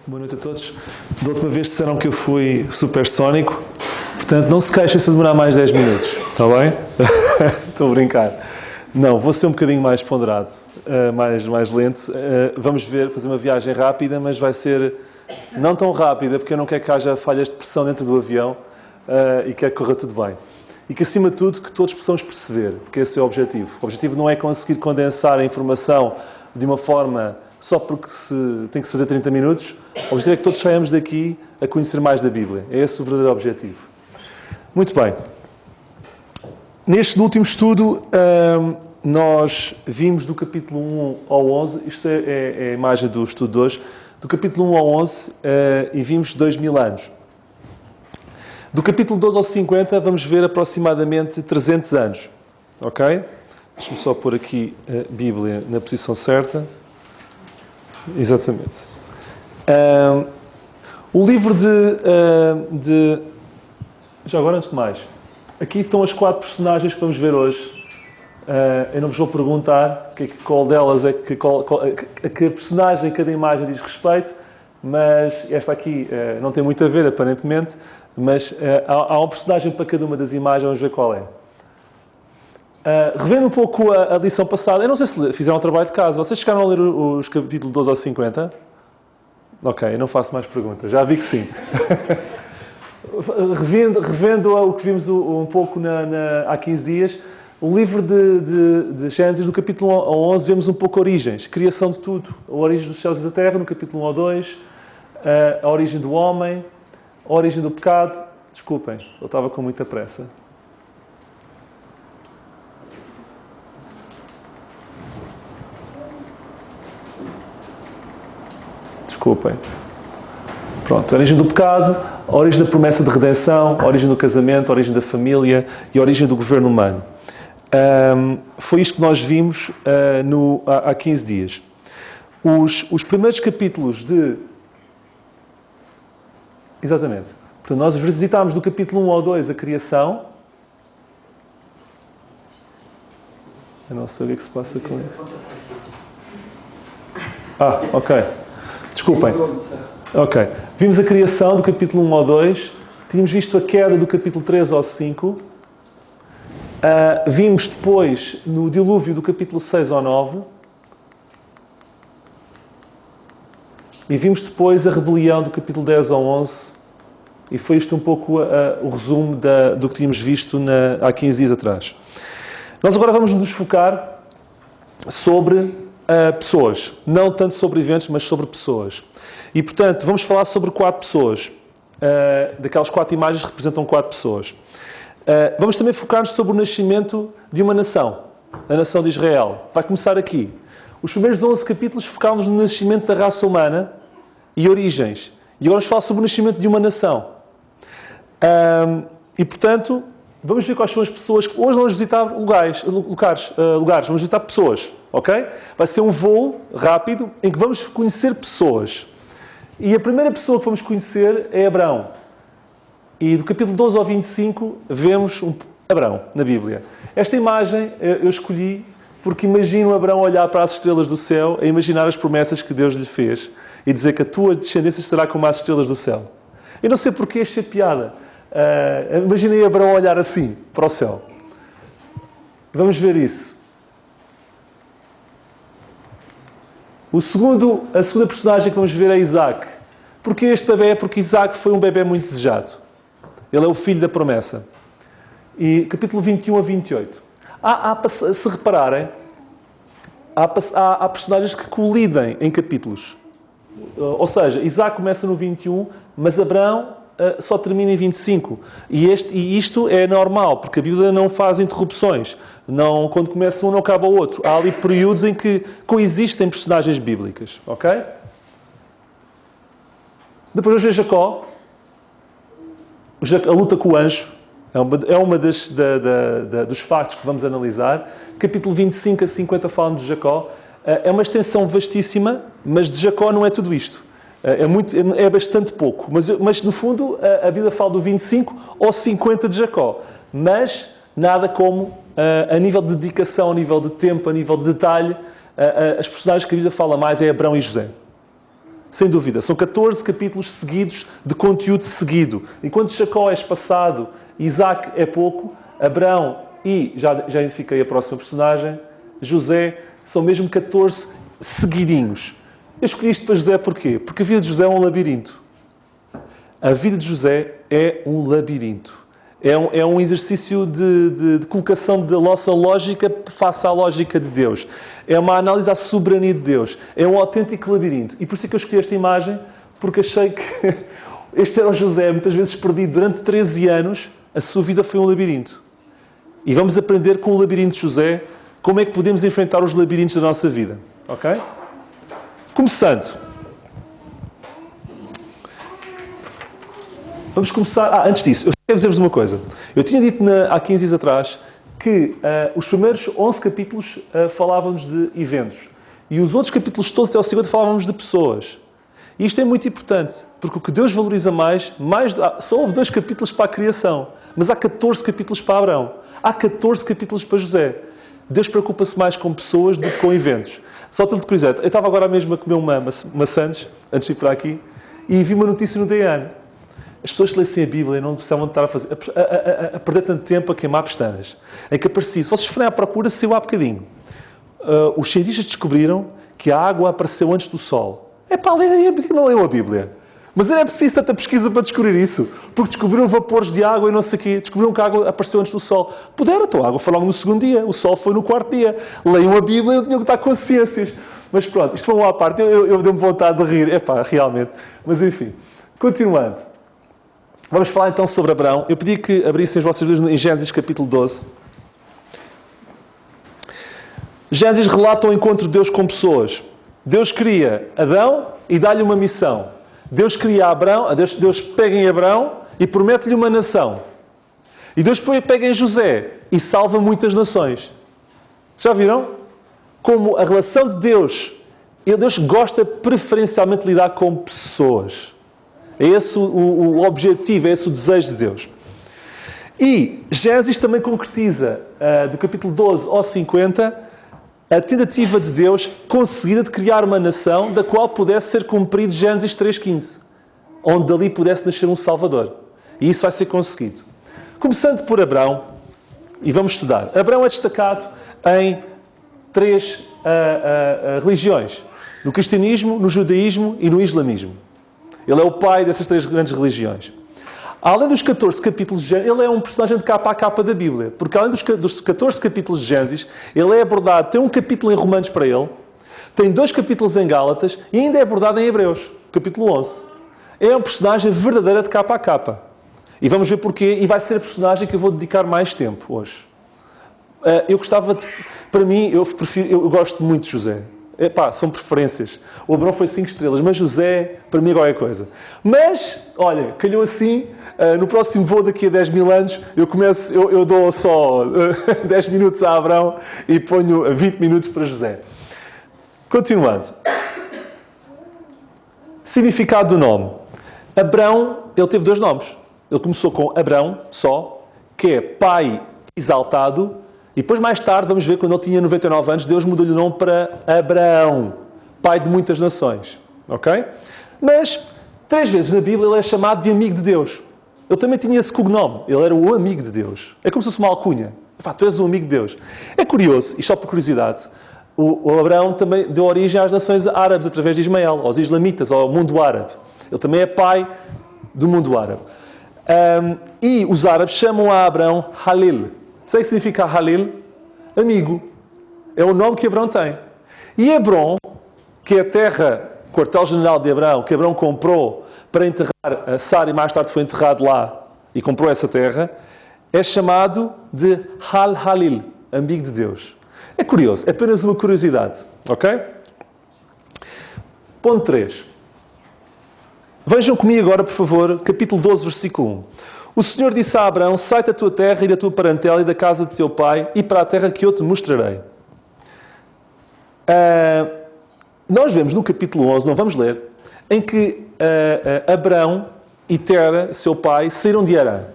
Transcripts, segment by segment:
Boa noite a todos. Da última vez disseram que eu fui supersónico, portanto não se queixem se eu demorar mais 10 minutos, está bem? Estou a brincar. Não, vou ser um bocadinho mais ponderado, mais lento. Vamos fazer uma viagem rápida, mas vai ser não tão rápida, porque eu não quero que haja falhas de pressão dentro do avião e quero que corra tudo bem. E que, acima de tudo, que todos possamos perceber, porque esse é o objetivo. O objetivo não é conseguir condensar a informação de uma forma só porque tem que se fazer 30 minutos. O objetivo é que todos saiamos daqui a conhecer mais da Bíblia. É esse o verdadeiro objetivo. Muito bem. Neste último estudo, nós vimos do capítulo 1 ao 11, isto é a imagem do estudo de hoje, do capítulo 1 ao 11, e vimos 2000 anos. Do capítulo 12 ao 50, vamos ver aproximadamente 300 anos. Ok? Deixa-me só pôr aqui a Bíblia na posição certa. Exatamente. O livro de... Já agora, antes de mais, aqui estão as 4 personagens que vamos ver hoje. Eu não vos vou perguntar qual delas é que personagem cada imagem diz respeito, mas esta aqui não tem muito a ver, aparentemente, mas há um personagem para cada uma das imagens, vamos ver qual é. Revendo um pouco a lição passada, eu não sei se fizeram um trabalho de casa. Vocês chegaram a ler os capítulos 12 ao 50? Ok, eu não faço mais perguntas. Já vi que sim. Revendo o que vimos um pouco há 15 dias, o livro de Gênesis, do capítulo 1 ao 11, vemos um pouco origens. Criação de tudo. A origem dos céus e da terra, no capítulo 1 ao 2. A origem do homem. A origem do pecado. Desculpem, eu estava com muita pressa. Desculpem. Pronto, a origem do pecado, a origem da promessa de redenção, a origem do casamento, a origem da família e a origem do governo humano. Foi isto que nós vimos há 15 dias. Os primeiros capítulos de... Exatamente. Portanto, nós visitámos do capítulo 1 ao 2 a criação. Eu não sei o que se passa com ele. Ok. Desculpem. Ok. Vimos a criação do capítulo 1 ao 2. Tínhamos visto a queda do capítulo 3 ao 5. Vimos depois no dilúvio do capítulo 6 ao 9. E vimos depois a rebelião do capítulo 10 ao 11. E foi isto um pouco o resumo do que tínhamos visto há 15 dias atrás. Nós agora vamos nos focar sobre pessoas. Não tanto sobre eventos, mas sobre pessoas. E, portanto, vamos falar sobre 4 pessoas. Daquelas 4 imagens que representam 4 pessoas. Vamos também focar-nos sobre o nascimento de uma nação. A nação de Israel. Vai começar aqui. Os primeiros 11 capítulos focaram-nos no nascimento da raça humana e origens. E agora vamos falar sobre o nascimento de uma nação. E, portanto, vamos ver quais são as pessoas que... Hoje vamos visitar lugares, vamos visitar pessoas, ok? Vai ser um voo rápido em que vamos conhecer pessoas. E a primeira pessoa que vamos conhecer é Abraão. E do capítulo 12 ao 25 vemos Abraão na Bíblia. Esta imagem eu escolhi porque imagino Abraão olhar para as estrelas do céu e imaginar as promessas que Deus lhe fez e dizer que a tua descendência será como as estrelas do céu. Eu não sei porque achei piada. Imaginei Abraão olhar assim para o céu. Vamos ver isso. A segunda personagem que vamos ver é Isaac. Porquê este bebê? Porque Isaac foi um bebê muito desejado. Ele é o filho da promessa. E capítulo 21 a 28. Se repararem, há personagens que colidem em capítulos. Ou seja, Isaac começa no 21, mas Abraão só termina em 25. E isto é normal, porque a Bíblia não faz interrupções. Quando começa um, não acaba o outro. Há ali períodos em que coexistem personagens bíblicas. Ok? Depois vamos ver Jacó. A luta com o anjo. É uma dos factos que vamos analisar. Capítulo 25 a 50 falam de Jacó. É uma extensão vastíssima, mas de Jacó não é tudo isto. É bastante pouco. Mas no fundo, a Bíblia fala do 25 ao 50 de Jacó. Mas nada como, a nível de dedicação, a nível de tempo, a nível de detalhe, as personagens que a Bíblia fala mais é Abraão e José. Sem dúvida. São 14 capítulos seguidos de conteúdo seguido. Enquanto Jacó é espaçado, Isaac é pouco, Abraão e, já identifiquei a próxima personagem, José, são mesmo 14 seguidinhos. Eu escolhi isto para José porquê? Porque a vida de José é um labirinto. A vida de José é um labirinto. É um exercício de colocação da nossa lógica face à lógica de Deus. É uma análise à soberania de Deus. É um autêntico labirinto. E por isso é que eu escolhi esta imagem, porque achei que este era o José, muitas vezes perdido durante 13 anos, a sua vida foi um labirinto. E vamos aprender com o labirinto de José como é que podemos enfrentar os labirintos da nossa vida. Ok? Começando. Vamos começar... antes disso, eu quero dizer-vos uma coisa. Eu tinha dito há 15 dias atrás que os primeiros 11 capítulos falavam-nos de eventos. E os outros capítulos todos até ao 50 falávamos de pessoas. E isto é muito importante, porque o que Deus valoriza só houve 2 capítulos para a criação, mas há 14 capítulos para Abraão. Há 14 capítulos para José. Deus preocupa-se mais com pessoas do que com eventos. Só título de curiosidade. Eu estava agora mesmo a comer uma maçãs, antes de ir para aqui, e vi uma notícia no DN. As pessoas que lessem a Bíblia não precisavam estar a perder tanto tempo a queimar pestanas. Em que aparecia, se vocês forem à procura, saiu há bocadinho. Os cientistas descobriram que a água apareceu antes do Sol. Porque não leu a Bíblia? Mas não é preciso tanta pesquisa para descobrir isso. Porque descobriram vapores de água e não sei o quê. Descobriram que a água apareceu antes do Sol. Então a água foi logo no segundo dia. O Sol foi no quarto dia. Leiam a Bíblia e tinham que estar com ciências. Mas pronto, isto foi uma à parte. Eu dei-me vontade de rir. Realmente. Mas enfim. Continuando. Vamos falar então sobre Abraão. Eu pedi que abrissem as vossas Bíblias em Gênesis capítulo 12. Gênesis relata o encontro de Deus com pessoas. Deus cria Adão e dá-lhe uma missão. Deus cria Abraão, Deus pega em Abraão e promete-lhe uma nação. E Deus pega em José e salva muitas nações. Já viram? Como a relação de Deus gosta preferencialmente de lidar com pessoas. É esse o objetivo, é esse o desejo de Deus. E Gênesis também concretiza, do capítulo 12 ao 50, a tentativa de Deus conseguida de criar uma nação da qual pudesse ser cumprido Gênesis 3.15, onde dali pudesse nascer um Salvador. E isso vai ser conseguido. Começando por Abraão, e vamos estudar. Abraão é destacado em 3 religiões. No cristianismo, no judaísmo e no islamismo. Ele é o pai dessas 3 grandes religiões. Além dos 14 capítulos, ele é um personagem de capa a capa da Bíblia. Porque além dos 14 capítulos de Gênesis, ele é abordado, tem um capítulo em Romanos para ele, tem 2 capítulos em Gálatas e ainda é abordado em Hebreus, capítulo 11. É um personagem verdadeiro de capa a capa. E vamos ver porquê, e vai ser a personagem que eu vou dedicar mais tempo hoje. Eu gostava de... Para mim, eu gosto muito de José. São preferências. O Abraão foi 5 estrelas, mas José, para mim, é qualquer coisa. Mas, olha, calhou assim, no próximo voo daqui a 10 mil anos, eu dou só 10 minutos a Abraão e ponho 20 minutos para José. Continuando. Significado do nome. Abraão, ele teve 2 nomes. Ele começou com Abraão, só, que é pai exaltado. E depois, mais tarde, vamos ver, quando ele tinha 99 anos, Deus mudou-lhe o nome para Abraão, pai de muitas nações. Ok? Mas, 3 vezes na Bíblia, ele é chamado de amigo de Deus. Ele também tinha esse cognome. Ele era o amigo de Deus. É como se fosse uma alcunha. Tu és um amigo de Deus. É curioso, e só por curiosidade, o Abraão também deu origem às nações árabes através de Ismael, aos islamitas, ao mundo árabe. Ele também é pai do mundo árabe. E os árabes chamam a Abraão Halil. Sabe o que significa Halil? Amigo. É o nome que Abraão tem. E Hebron, que é a terra, quartel-general de Abraão, que Abraão comprou para enterrar a Sara e mais tarde foi enterrado lá e comprou essa terra, é chamado de Halil, amigo de Deus. É curioso, é apenas uma curiosidade. Ok? Ponto 3. Vejam comigo agora, por favor, capítulo 12, versículo 1. O Senhor disse a Abraão, sai da tua terra e da tua parentela e da casa de teu pai e para a terra que eu te mostrarei. Nós vemos no capítulo 11, não vamos ler, em que Abraão e Tera, seu pai, saíram de Harã,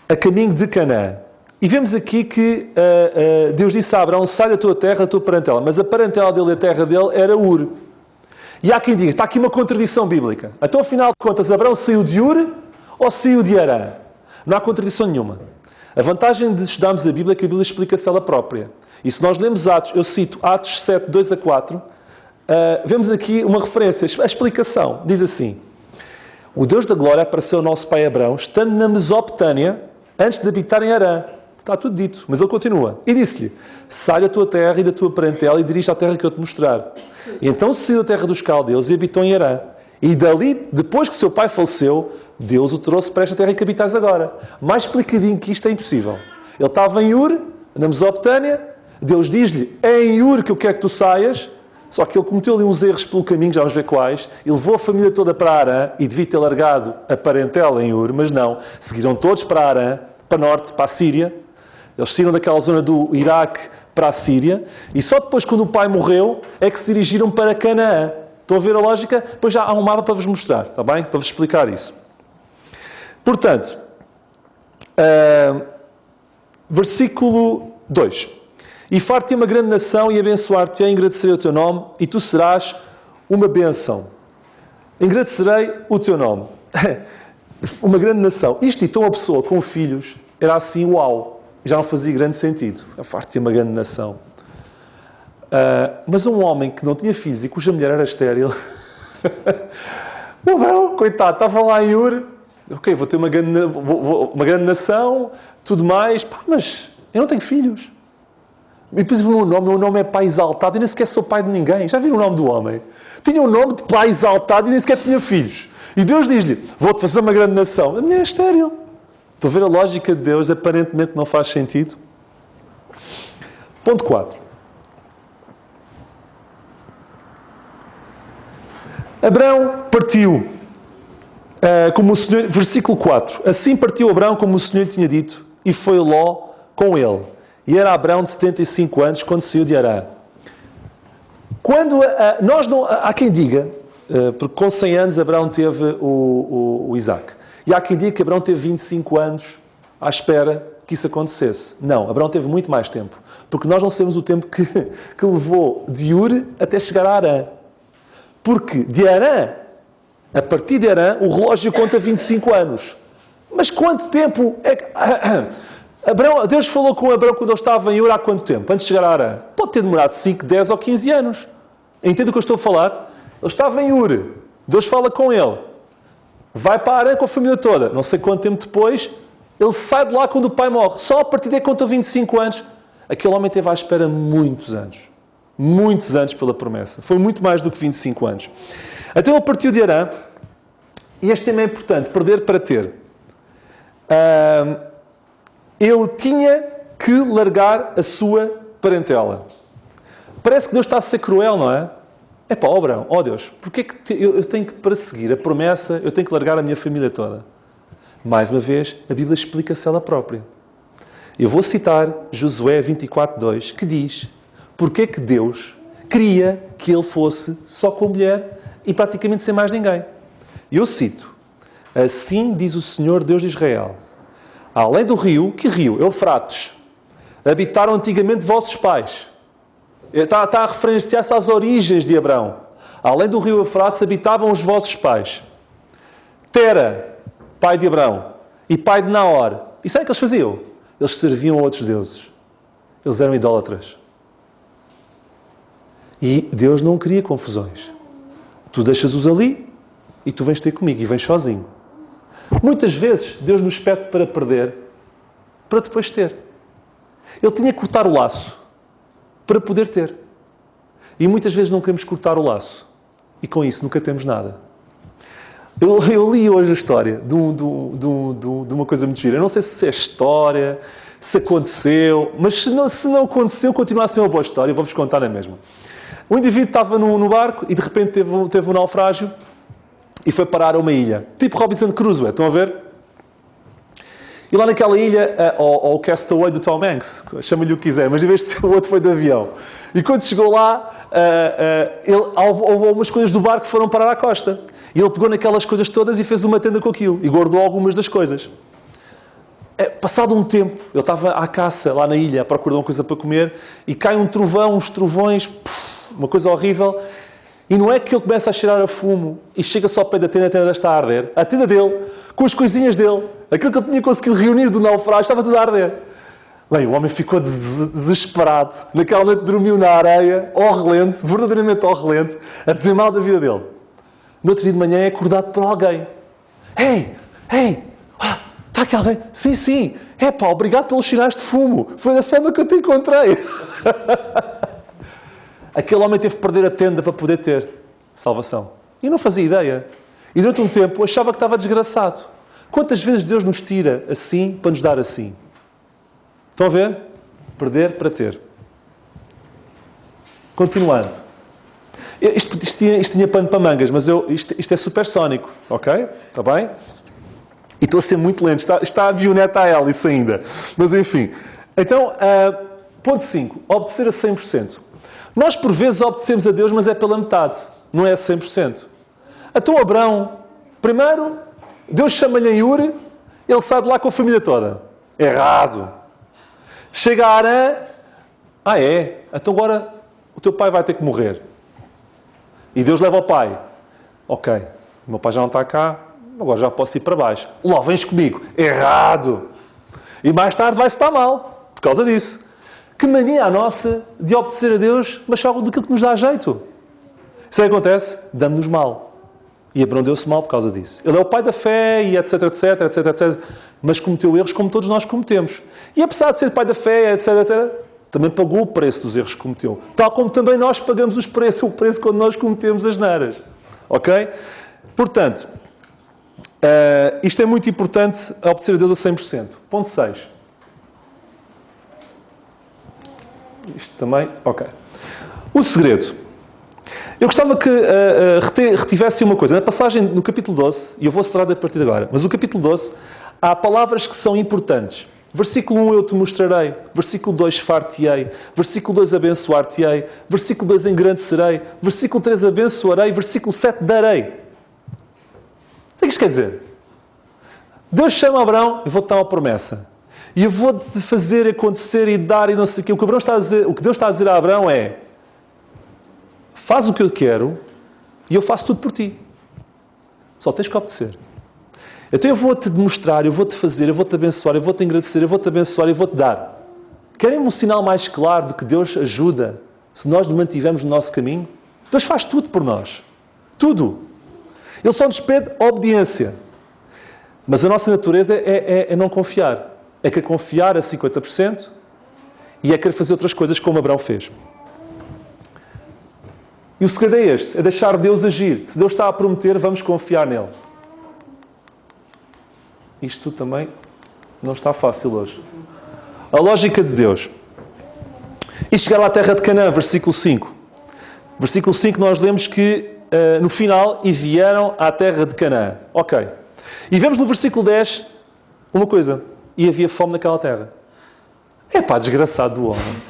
a caminho de Canaã. E vemos aqui que Deus disse a Abraão, sai da tua terra, da tua parentela. Mas a parentela dele e a terra dele era Ur. E há quem diga, está aqui uma contradição bíblica. Então, afinal de contas, Abraão saiu de Ur ou saiu de Harã? Não há contradição nenhuma. A vantagem de estudarmos a Bíblia é que a Bíblia explica-se ela própria. E se nós lemos Atos, eu cito Atos 7, 2 a 4, vemos aqui uma referência, a explicação. Diz assim: o Deus da glória apareceu ao nosso pai Abraão, estando na Mesopotâmia, antes de habitar em Harã. Está tudo dito, mas ele continua. E disse-lhe: sai da tua terra e da tua parentela e dirige à terra que eu te mostrar. E então saiu da terra dos caldeus e habitou em Harã. E dali, depois que seu pai faleceu, Deus o trouxe para esta terra em que habitais agora. Mais explicadinho que isto é impossível. Ele estava em Ur, na Mesopotâmia. Deus diz-lhe: é em Ur que eu quero que tu saias. Só que ele cometeu ali uns erros pelo caminho, já vamos ver quais. Ele levou a família toda para Harã e devia ter largado a parentela em Ur, mas não. Seguiram todos para Harã, para norte, para a Síria. Eles saíram daquela zona do Iraque para a Síria. E só depois, quando o pai morreu, é que se dirigiram para Canaã. Estão a ver a lógica? Depois já há um mapa para vos mostrar, está bem? Para vos explicar isso. Portanto, versículo 2. E far-te uma grande nação e abençoar-te e engrandecer o teu nome, e tu serás uma bênção. Engrandecerei o teu nome. Uma grande nação. Isto então uma pessoa com filhos era assim, uau. Já não fazia grande sentido. Far-te uma grande nação. Mas um homem que não tinha filhos e cuja mulher era estéril, não, coitado, estava lá em Ur, ok, vou ter uma grande nação, tudo mais, pá, mas eu não tenho filhos. E depois o meu nome é Pai Exaltado e nem sequer sou pai de ninguém. Já viram o nome do homem? Tinha o nome de Pai Exaltado e nem sequer tinha filhos. E Deus diz-lhe: vou-te fazer uma grande nação. A mulher é estéril. Estão a ver a lógica de Deus? Aparentemente não faz sentido. Ponto 4. Abraão partiu, como o Senhor... Versículo 4. Assim partiu Abraão como o Senhor lhe tinha dito, e foi Ló com ele. E era Abraão de 75 anos quando saiu de Harã. Quando nós não... Há quem diga, porque com 100 anos Abraão teve o Isaac. E há quem diga que Abraão teve 25 anos à espera que isso acontecesse. Não, Abraão teve muito mais tempo. Porque nós não sabemos o tempo que levou de Ur até chegar a Harã. Porque de Harã, a partir de Harã, o relógio conta 25 anos. Mas quanto tempo é que... Deus falou com Abraão quando ele estava em Ur há quanto tempo? Antes de chegar a Harã? Pode ter demorado 5, 10 ou 15 anos. Entende o que eu estou a falar? Ele estava em Ur. Deus fala com ele. Vai para Harã com a família toda. Não sei quanto tempo depois, ele sai de lá quando o pai morre. Só a partir daí contou 25 anos. Aquele homem teve à espera muitos anos. Muitos anos pela promessa. Foi muito mais do que 25 anos. Então ele partiu de Harã. E este tema é importante. Perder para ter. Ele tinha que largar a sua parentela. Parece que Deus está a ser cruel, não é? É pá, Abraão, Deus, porque é que eu tenho que, para seguir a promessa, eu tenho que largar a minha família toda? Mais uma vez, a Bíblia explica-se ela própria. Eu vou citar Josué 24:2, que diz: porque é que Deus queria que ele fosse só com a mulher e praticamente sem mais ninguém? Eu cito: assim diz o Senhor Deus de Israel, além do rio, que rio? Eufrates, habitaram antigamente vossos pais. Está a referenciar-se às origens de Abraão. Além do rio Eufrates, habitavam os vossos pais. Tera, pai de Abraão, e pai de Naor. E sabe o que eles faziam? Eles serviam a outros deuses. Eles eram idólatras. E Deus não queria confusões. Tu deixas-os ali e tu vens ter comigo e vens sozinho. Muitas vezes Deus nos pede para perder, para depois ter. Ele tinha que cortar o laço para poder ter. E muitas vezes não queremos cortar o laço. E com isso nunca temos nada. Eu li hoje a história de uma coisa muito gira. Eu não sei se é história, se aconteceu, mas se não aconteceu, continua a ser uma boa história. Eu vou-vos contar a mesma. Um indivíduo estava no barco e de repente teve um naufrágio e foi parar a uma ilha. Tipo Robinson Crusoe, estão a ver? E lá naquela ilha, ou o Castaway do Tom Hanks, chama-lhe o que quiser, mas em vez de ser o outro foi de avião. E quando chegou lá, houve umas coisas do barco que foram parar à costa. E ele pegou naquelas coisas todas e fez uma tenda com aquilo. E guardou algumas das coisas. Passado um tempo, ele estava à caça lá na ilha, à procura de uma coisa para comer, e cai um trovão, uns trovões, uma coisa horrível. E não é que ele começa a cheirar a fumo e chega só ao pé da tenda, a tenda está a arder. A tenda dele, com as coisinhas dele, aquilo que ele tinha conseguido reunir do naufrágio, estava tudo a arder. Bem, o homem ficou desesperado. Naquela noite dormiu na areia, ao relente, verdadeiramente ao relente, a dizer mal da vida dele. No outro dia de manhã é acordado por alguém. Ei, está aqui alguém? Sim. Obrigado pelos sinais de fumo. Foi da forma que eu te encontrei. Aquele homem teve que perder a tenda para poder ter salvação. E não fazia ideia. E durante um tempo achava que estava desgraçado. Quantas vezes Deus nos tira assim para nos dar assim? Estão a ver? Perder para ter. Continuando. Isto tinha pano para mangas, mas isto é supersónico. Ok? Está bem? E estou a ser muito lento. Está a avioneta a hélice ainda. Mas enfim. Então, ponto 5. Obedecer a 100%. Nós, por vezes, obedecemos a Deus, mas é pela metade. Não é a 100%. Então, Abrão, primeiro, Deus chama-lhe em Ur, ele sai de lá com a família toda. Errado. Chega a Arã. Então agora o teu pai vai ter que morrer. E Deus leva o pai. Ok, o meu pai já não está cá, agora já posso ir para baixo. Lá, vens comigo. Errado. E mais tarde vai-se estar mal, por causa disso. Que mania a nossa de obedecer a Deus, mas só daquilo que nos dá jeito. Isso é que acontece, damos-nos mal. E Abraão deu-se mal por causa disso. Ele é o pai da fé e etc. Mas cometeu erros como todos nós cometemos. E apesar de ser pai da fé, etc. também pagou o preço dos erros que cometeu. Tal como também nós pagamos o preço quando nós cometemos as neiras. Ok? Portanto, isto é muito importante, a obedecer a Deus a 100%. Ponto 6. Isto também, ok. O segredo. Eu gostava que retivesse uma coisa. Na passagem, no capítulo 12, e eu vou acelerar a partir de agora, mas no capítulo 12, há palavras que são importantes. Versículo 1, eu te mostrarei. Versículo 2, far-te-ei. Versículo 2, abençoar-te-ei. Versículo 2, engrandecerei. Versículo 3, abençoarei. Versículo 7, darei. O que é que isto quer dizer? Deus chama Abraão, eu vou-te dar uma promessa. E eu vou-te fazer acontecer e dar e não sei o quê. O que Deus está a dizer a Abraão é: faz o que eu quero e eu faço tudo por ti. Só tens que obedecer. Então eu vou-te demonstrar, eu vou-te fazer, eu vou-te abençoar, eu vou-te agradecer, eu vou-te abençoar, eu vou-te dar. Querem um sinal mais claro de que Deus ajuda se nós nos mantivermos no nosso caminho? Deus faz tudo por nós. Tudo. Ele só nos pede obediência. Mas a nossa natureza é não confiar. É querer confiar a 50% e é querer fazer outras coisas como Abraão fez. E o segredo é este, é deixar Deus agir. Se Deus está a prometer, vamos confiar nele. Isto também não está fácil hoje. A lógica de Deus. E chegaram à terra de Canaã, versículo 5. Versículo 5 nós lemos que, no final, e vieram à terra de Canaã. Ok. E vemos no versículo 10 uma coisa. E havia fome naquela terra. Desgraçado do homem.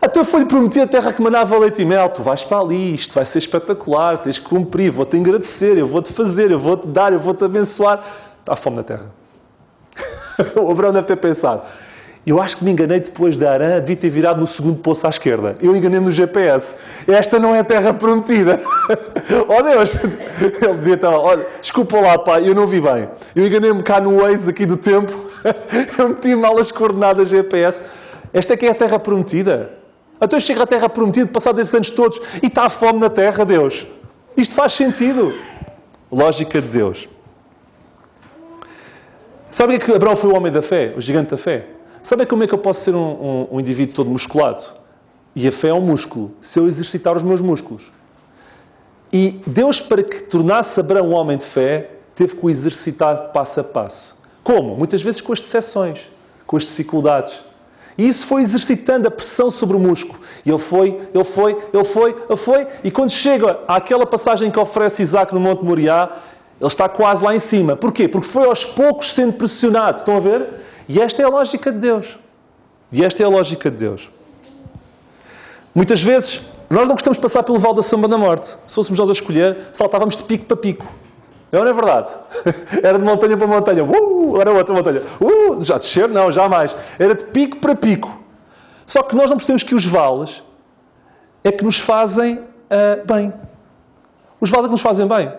Até foi-lhe prometido a terra que manava leite e mel. Tu vais para ali, isto vai ser espetacular, tens que cumprir, vou-te agradecer, eu vou-te fazer, eu vou-te dar, eu vou-te abençoar. Há fome na terra. O Abraão deve ter pensado: eu acho que me enganei depois da Arã, devia ter virado no segundo poço à esquerda. Eu enganei-me no GPS. Esta não é a terra prometida. Oh Deus! Ele devia estar lá: olha, desculpa lá, pai, eu não vi bem. Eu enganei-me cá no Waze aqui do tempo. Eu meti mal as coordenadas GPS. Esta é que é a terra prometida. Então chega à terra prometida, passado esses anos todos, e está a fome na terra, Deus. Isto faz sentido. Lógica de Deus. Sabem que Abraão foi o homem da fé? O gigante da fé? Sabem como é que eu posso ser um indivíduo todo musculado? E a fé é um músculo. Se eu exercitar os meus músculos. E Deus, para que tornasse Abraão um homem de fé, teve que o exercitar passo a passo. Como? Muitas vezes com as decepções, com as dificuldades. E isso foi exercitando a pressão sobre o músculo. E ele foi. E quando chega àquela passagem que oferece Isaac no Monte Moriá, ele está quase lá em cima. Porquê? Porque foi aos poucos sendo pressionado. Estão a ver? E esta é a lógica de Deus. Muitas vezes, nós não gostamos de passar pelo vale da sombra da morte. Se fôssemos nós a escolher, saltávamos de pico para pico. Não é verdade? Era de montanha para montanha. Era outra montanha. Já descer? Não, jamais. Era de pico para pico. Só que nós não percebemos que os vales é que nos fazem bem. Os vales é que nos fazem bem.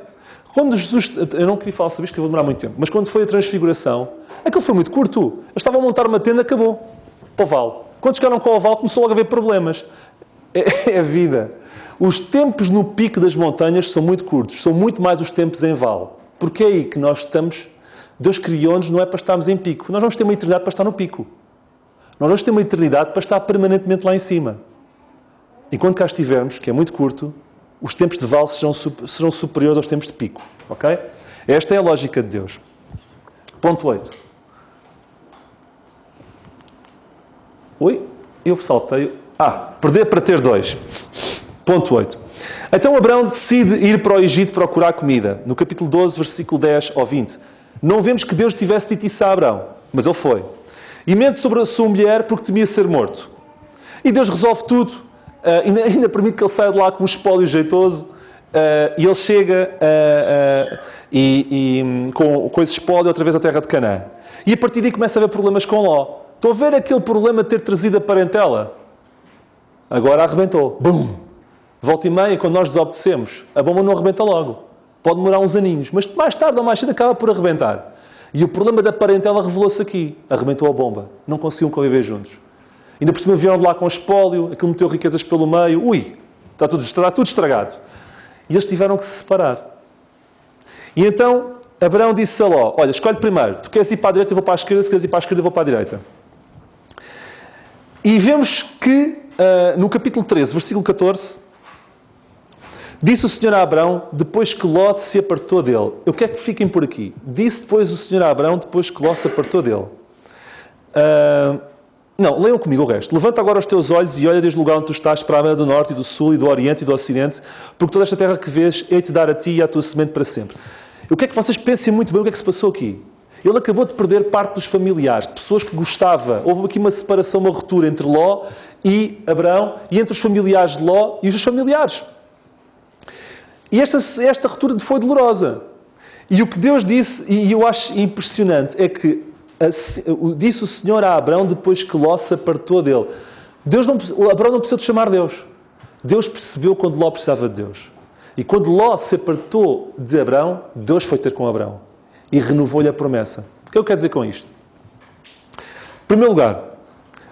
Quando Jesus, eu não queria falar sobre isto, que eu vou demorar muito tempo, mas quando foi a transfiguração, aquilo foi muito curto. Eles estavam a montar uma tenda, acabou. Para o vale. Quando chegaram com o vale, começou logo a haver problemas. É a vida. Os tempos no pico das montanhas são muito curtos. São muito mais os tempos em vale. Porque é aí que nós estamos. Deus criou-nos, não é para estarmos em pico. Nós vamos ter uma eternidade para estar no pico. Nós vamos ter uma eternidade para estar permanentemente lá em cima. Enquanto cá estivermos, que é muito curto, os tempos de vale serão superiores aos tempos de pico. Ok? Esta é a lógica de Deus. Ponto 8. Oi? Eu saltei. Perder para ter 2. Ponto 8. Então Abraão decide ir para o Egito procurar comida. No capítulo 12, versículo 10 ao 20. Não vemos que Deus tivesse dito isso a Abraão, mas ele foi. E mente sobre a sua mulher porque temia ser morto. E Deus resolve tudo. Ainda permite que ele saia de lá com um espólio jeitoso. E ele chega com esse espólio outra vez à terra de Canaã. E a partir daí começa a haver problemas com Ló. Estão a ver aquele problema de ter trazido a parentela? Agora arrebentou. Bum! Volta e meia, quando nós desobedecemos, a bomba não arrebenta logo. Pode demorar uns aninhos, mas mais tarde ou mais cedo acaba por arrebentar. E o problema da parentela revelou-se aqui. Arrebentou a bomba. Não conseguiam conviver juntos. Ainda por cima vieram de lá com espólio, aquilo meteu riquezas pelo meio. Ui! Está tudo estragado. E eles tiveram que se separar. E então, Abraão disse a Ló, olha, escolhe primeiro. Tu queres ir para a direita, eu vou para a esquerda. Se queres ir para a esquerda, eu vou para a direita. E vemos que, no capítulo 13, versículo 14... Disse o Senhor a Abraão, depois que Ló se apartou dele. Eu quero que fiquem por aqui. Disse depois o Senhor a Abraão, depois que Ló se apartou dele. Não, leiam comigo o resto. Levanta agora os teus olhos e olha desde o lugar onde tu estás para a América do Norte e do Sul e do Oriente e do Ocidente, porque toda esta terra que vês hei-te dar a ti e à tua semente para sempre. Eu quero que vocês pensem muito bem o que é que se passou aqui. Ele acabou de perder parte dos familiares, de pessoas que gostava. Houve aqui uma separação, uma ruptura entre Ló e Abraão e entre os familiares de Ló e os seus familiares. E esta ruptura foi dolorosa. E o que Deus disse, e eu acho impressionante, é que disse o Senhor a Abraão depois que Ló se apartou dele. Abraão não precisou de chamar Deus. Deus percebeu quando Ló precisava de Deus. E quando Ló se apartou de Abraão, Deus foi ter com Abraão. E renovou-lhe a promessa. O que eu quero dizer com isto? Em primeiro lugar,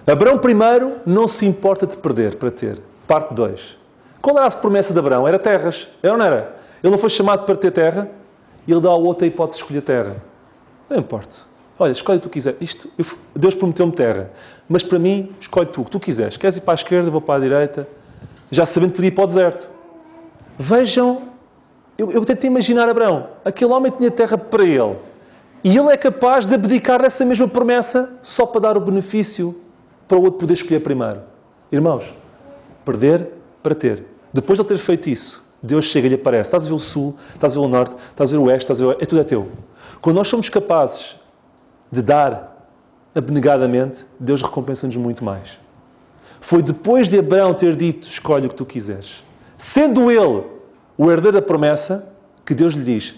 Abraão primeiro não se importa de perder para ter. Parte 2. Qual era a promessa de Abraão? Era terras. Era ou não era? Ele não foi chamado para ter terra e ele dá ao outro a hipótese de escolher terra. Não importa. Olha, escolhe o que tu quiser. Deus prometeu-me terra. Mas para mim, escolhe tu o que tu quiseres. Queres ir para a esquerda, vou para a direita. Já sabendo que podia ir para o deserto. Vejam, eu tento imaginar Abraão. Aquele homem tinha terra para ele. E ele é capaz de abdicar dessa mesma promessa só para dar o benefício para o outro poder escolher primeiro. Irmãos, perder para ter. Depois de ele ter feito isso, Deus chega e lhe aparece. Estás a ver o sul, estás a ver o norte, estás a ver o oeste, estás a ver tudo é teu. Quando nós somos capazes de dar abnegadamente, Deus recompensa-nos muito mais. Foi depois de Abraão ter dito, escolhe o que tu quiseres. Sendo ele o herdeiro da promessa, que Deus lhe diz,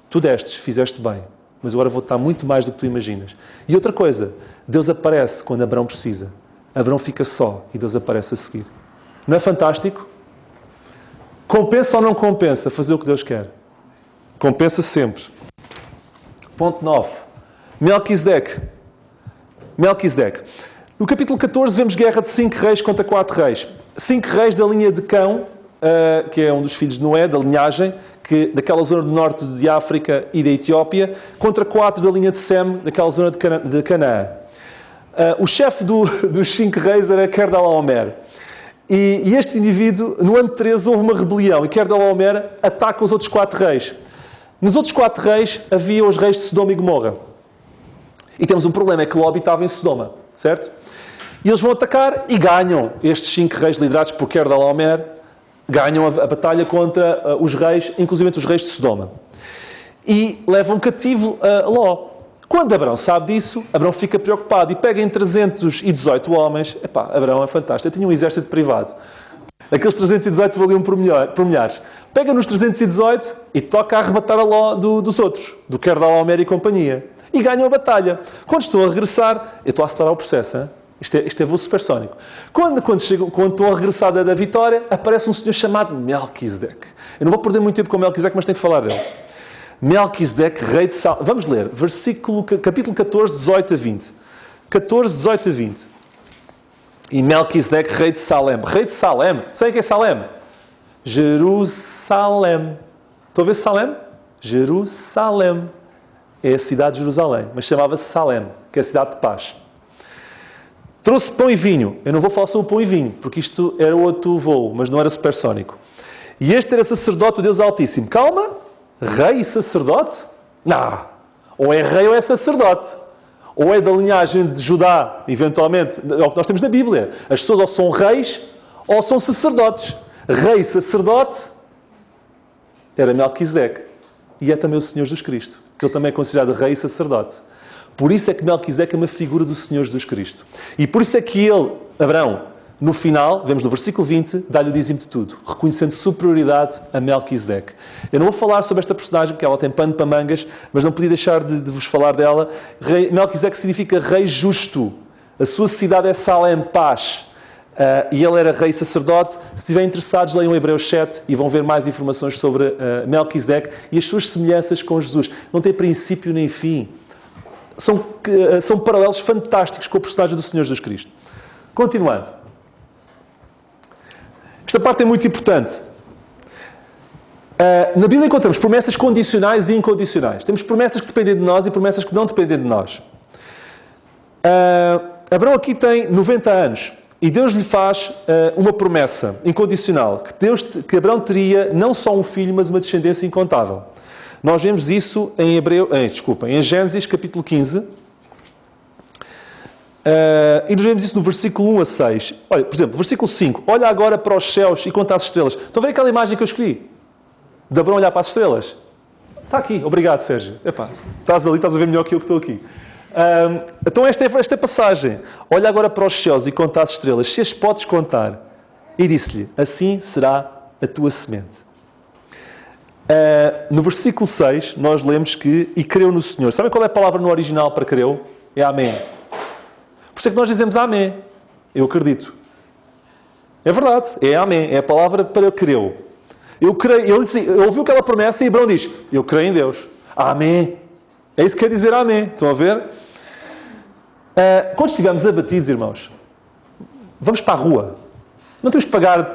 tu destes, fizeste bem, mas agora vou-te dar muito mais do que tu imaginas. E outra coisa, Deus aparece quando Abraão precisa. Abraão fica só e Deus aparece a seguir. Não é fantástico? Compensa ou não compensa fazer o que Deus quer? Compensa sempre. Ponto 9. Melquisedeque. No capítulo 14 vemos guerra de 5 reis contra 4 reis. 5 reis da linha de Cão, que é um dos filhos de Noé, da linhagem, daquela zona do norte de África e da Etiópia, contra 4 da linha de Sem, daquela zona de Canaã. O chefe dos 5 reis era Kedorlaomer. E este indivíduo, no ano 13, houve uma rebelião e Kedorlaomer ataca os outros 4 reis. Nos outros 4 reis havia os reis de Sodoma e Gomorra. E temos um problema, é que Ló habitava em Sodoma, certo? E eles vão atacar e ganham. Estes 5 reis liderados por Kedorlaomer ganham a batalha contra os reis, inclusive os reis de Sodoma. E levam cativo a Ló. Quando Abraão sabe disso, Abraão fica preocupado e pega em 318 homens. Epá, Abraão é fantástico. Eu tinha um exército privado. Aqueles 318 valiam por milhares. Pega nos 318 e toca a arrebatar a Ló dos outros, do Kedorlaomer e companhia. E ganham a batalha. Quando estão a regressar, eu estou a acelerar o processo, hein? Isto é voo supersónico. Quando estão a regressar da vitória, aparece um senhor chamado Melquisedeque. Eu não vou perder muito tempo com Melquisedeque, mas tenho que falar dele. Melquisedeque, rei de Salém. Vamos ler, capítulo 14, 18 a 20. 14, 18 a 20. E Melquisedeque, rei de Salém. Rei de Salém. Sabem o que é Salém? Jerusalém. Estão a ver Salém? Jerusalém. É a cidade de Jerusalém, mas chamava-se Salém, que é a cidade de paz. Trouxe pão e vinho. Eu não vou falar sobre pão e vinho, porque isto era outro voo, mas não era supersónico. E este era sacerdote do Deus Altíssimo. Calma, rei e sacerdote? Não. Ou é rei ou é sacerdote. Ou é da linhagem de Judá, eventualmente. É o que nós temos na Bíblia. As pessoas ou são reis ou são sacerdotes. Rei e sacerdote era Melquisedeque. E é também o Senhor Jesus Cristo, que ele também é considerado rei e sacerdote. Por isso é que Melquisedeque é uma figura do Senhor Jesus Cristo. E por isso é que ele, Abraão, no final, vemos no versículo 20, dá-lhe o dízimo de tudo, reconhecendo superioridade a Melquisedeque. Eu não vou falar sobre esta personagem, porque ela tem pano para mangas, mas não podia deixar de vos falar dela. Melquisedeque significa rei justo. A sua cidade é Salém, paz. E ele era rei e sacerdote. Se estiverem interessados, leiam Hebreus 7 e vão ver mais informações sobre Melquisedeque e as suas semelhanças com Jesus. Não tem princípio nem fim. São paralelos fantásticos com o personagem do Senhor Jesus Cristo. Continuando. Esta parte é muito importante. Na Bíblia encontramos promessas condicionais e incondicionais. Temos promessas que dependem de nós e promessas que não dependem de nós. Abraão aqui tem 90 anos e Deus lhe faz uma promessa incondicional, que Abraão teria não só um filho, mas uma descendência incontável. Nós vemos isso em Gênesis capítulo 15. E nós vemos isso no versículo 1 a 6. Olha, por exemplo, versículo 5. Olha agora para os céus e conta as estrelas. Estão a ver aquela imagem que eu escolhi? De Abraão olhar para as estrelas? Está aqui. Obrigado, Sérgio. Epá, estás ali, estás a ver melhor que eu que estou aqui. Então esta é a passagem. Olha agora para os céus e conta as estrelas. Se as podes contar. E disse-lhe, assim será a tua semente. No versículo 6, nós lemos que e creu no Senhor. Sabem qual é a palavra no original para creu? É amém. Por isso é que nós dizemos amém. Eu acredito. É verdade. É amém. É a palavra para creu. Eu creio. Ele ouviu aquela promessa e Abraão diz, eu creio em Deus. Amém. É isso que quer dizer amém. Estão a ver? Quando estivermos abatidos, irmãos, vamos para a rua. Não temos que pagar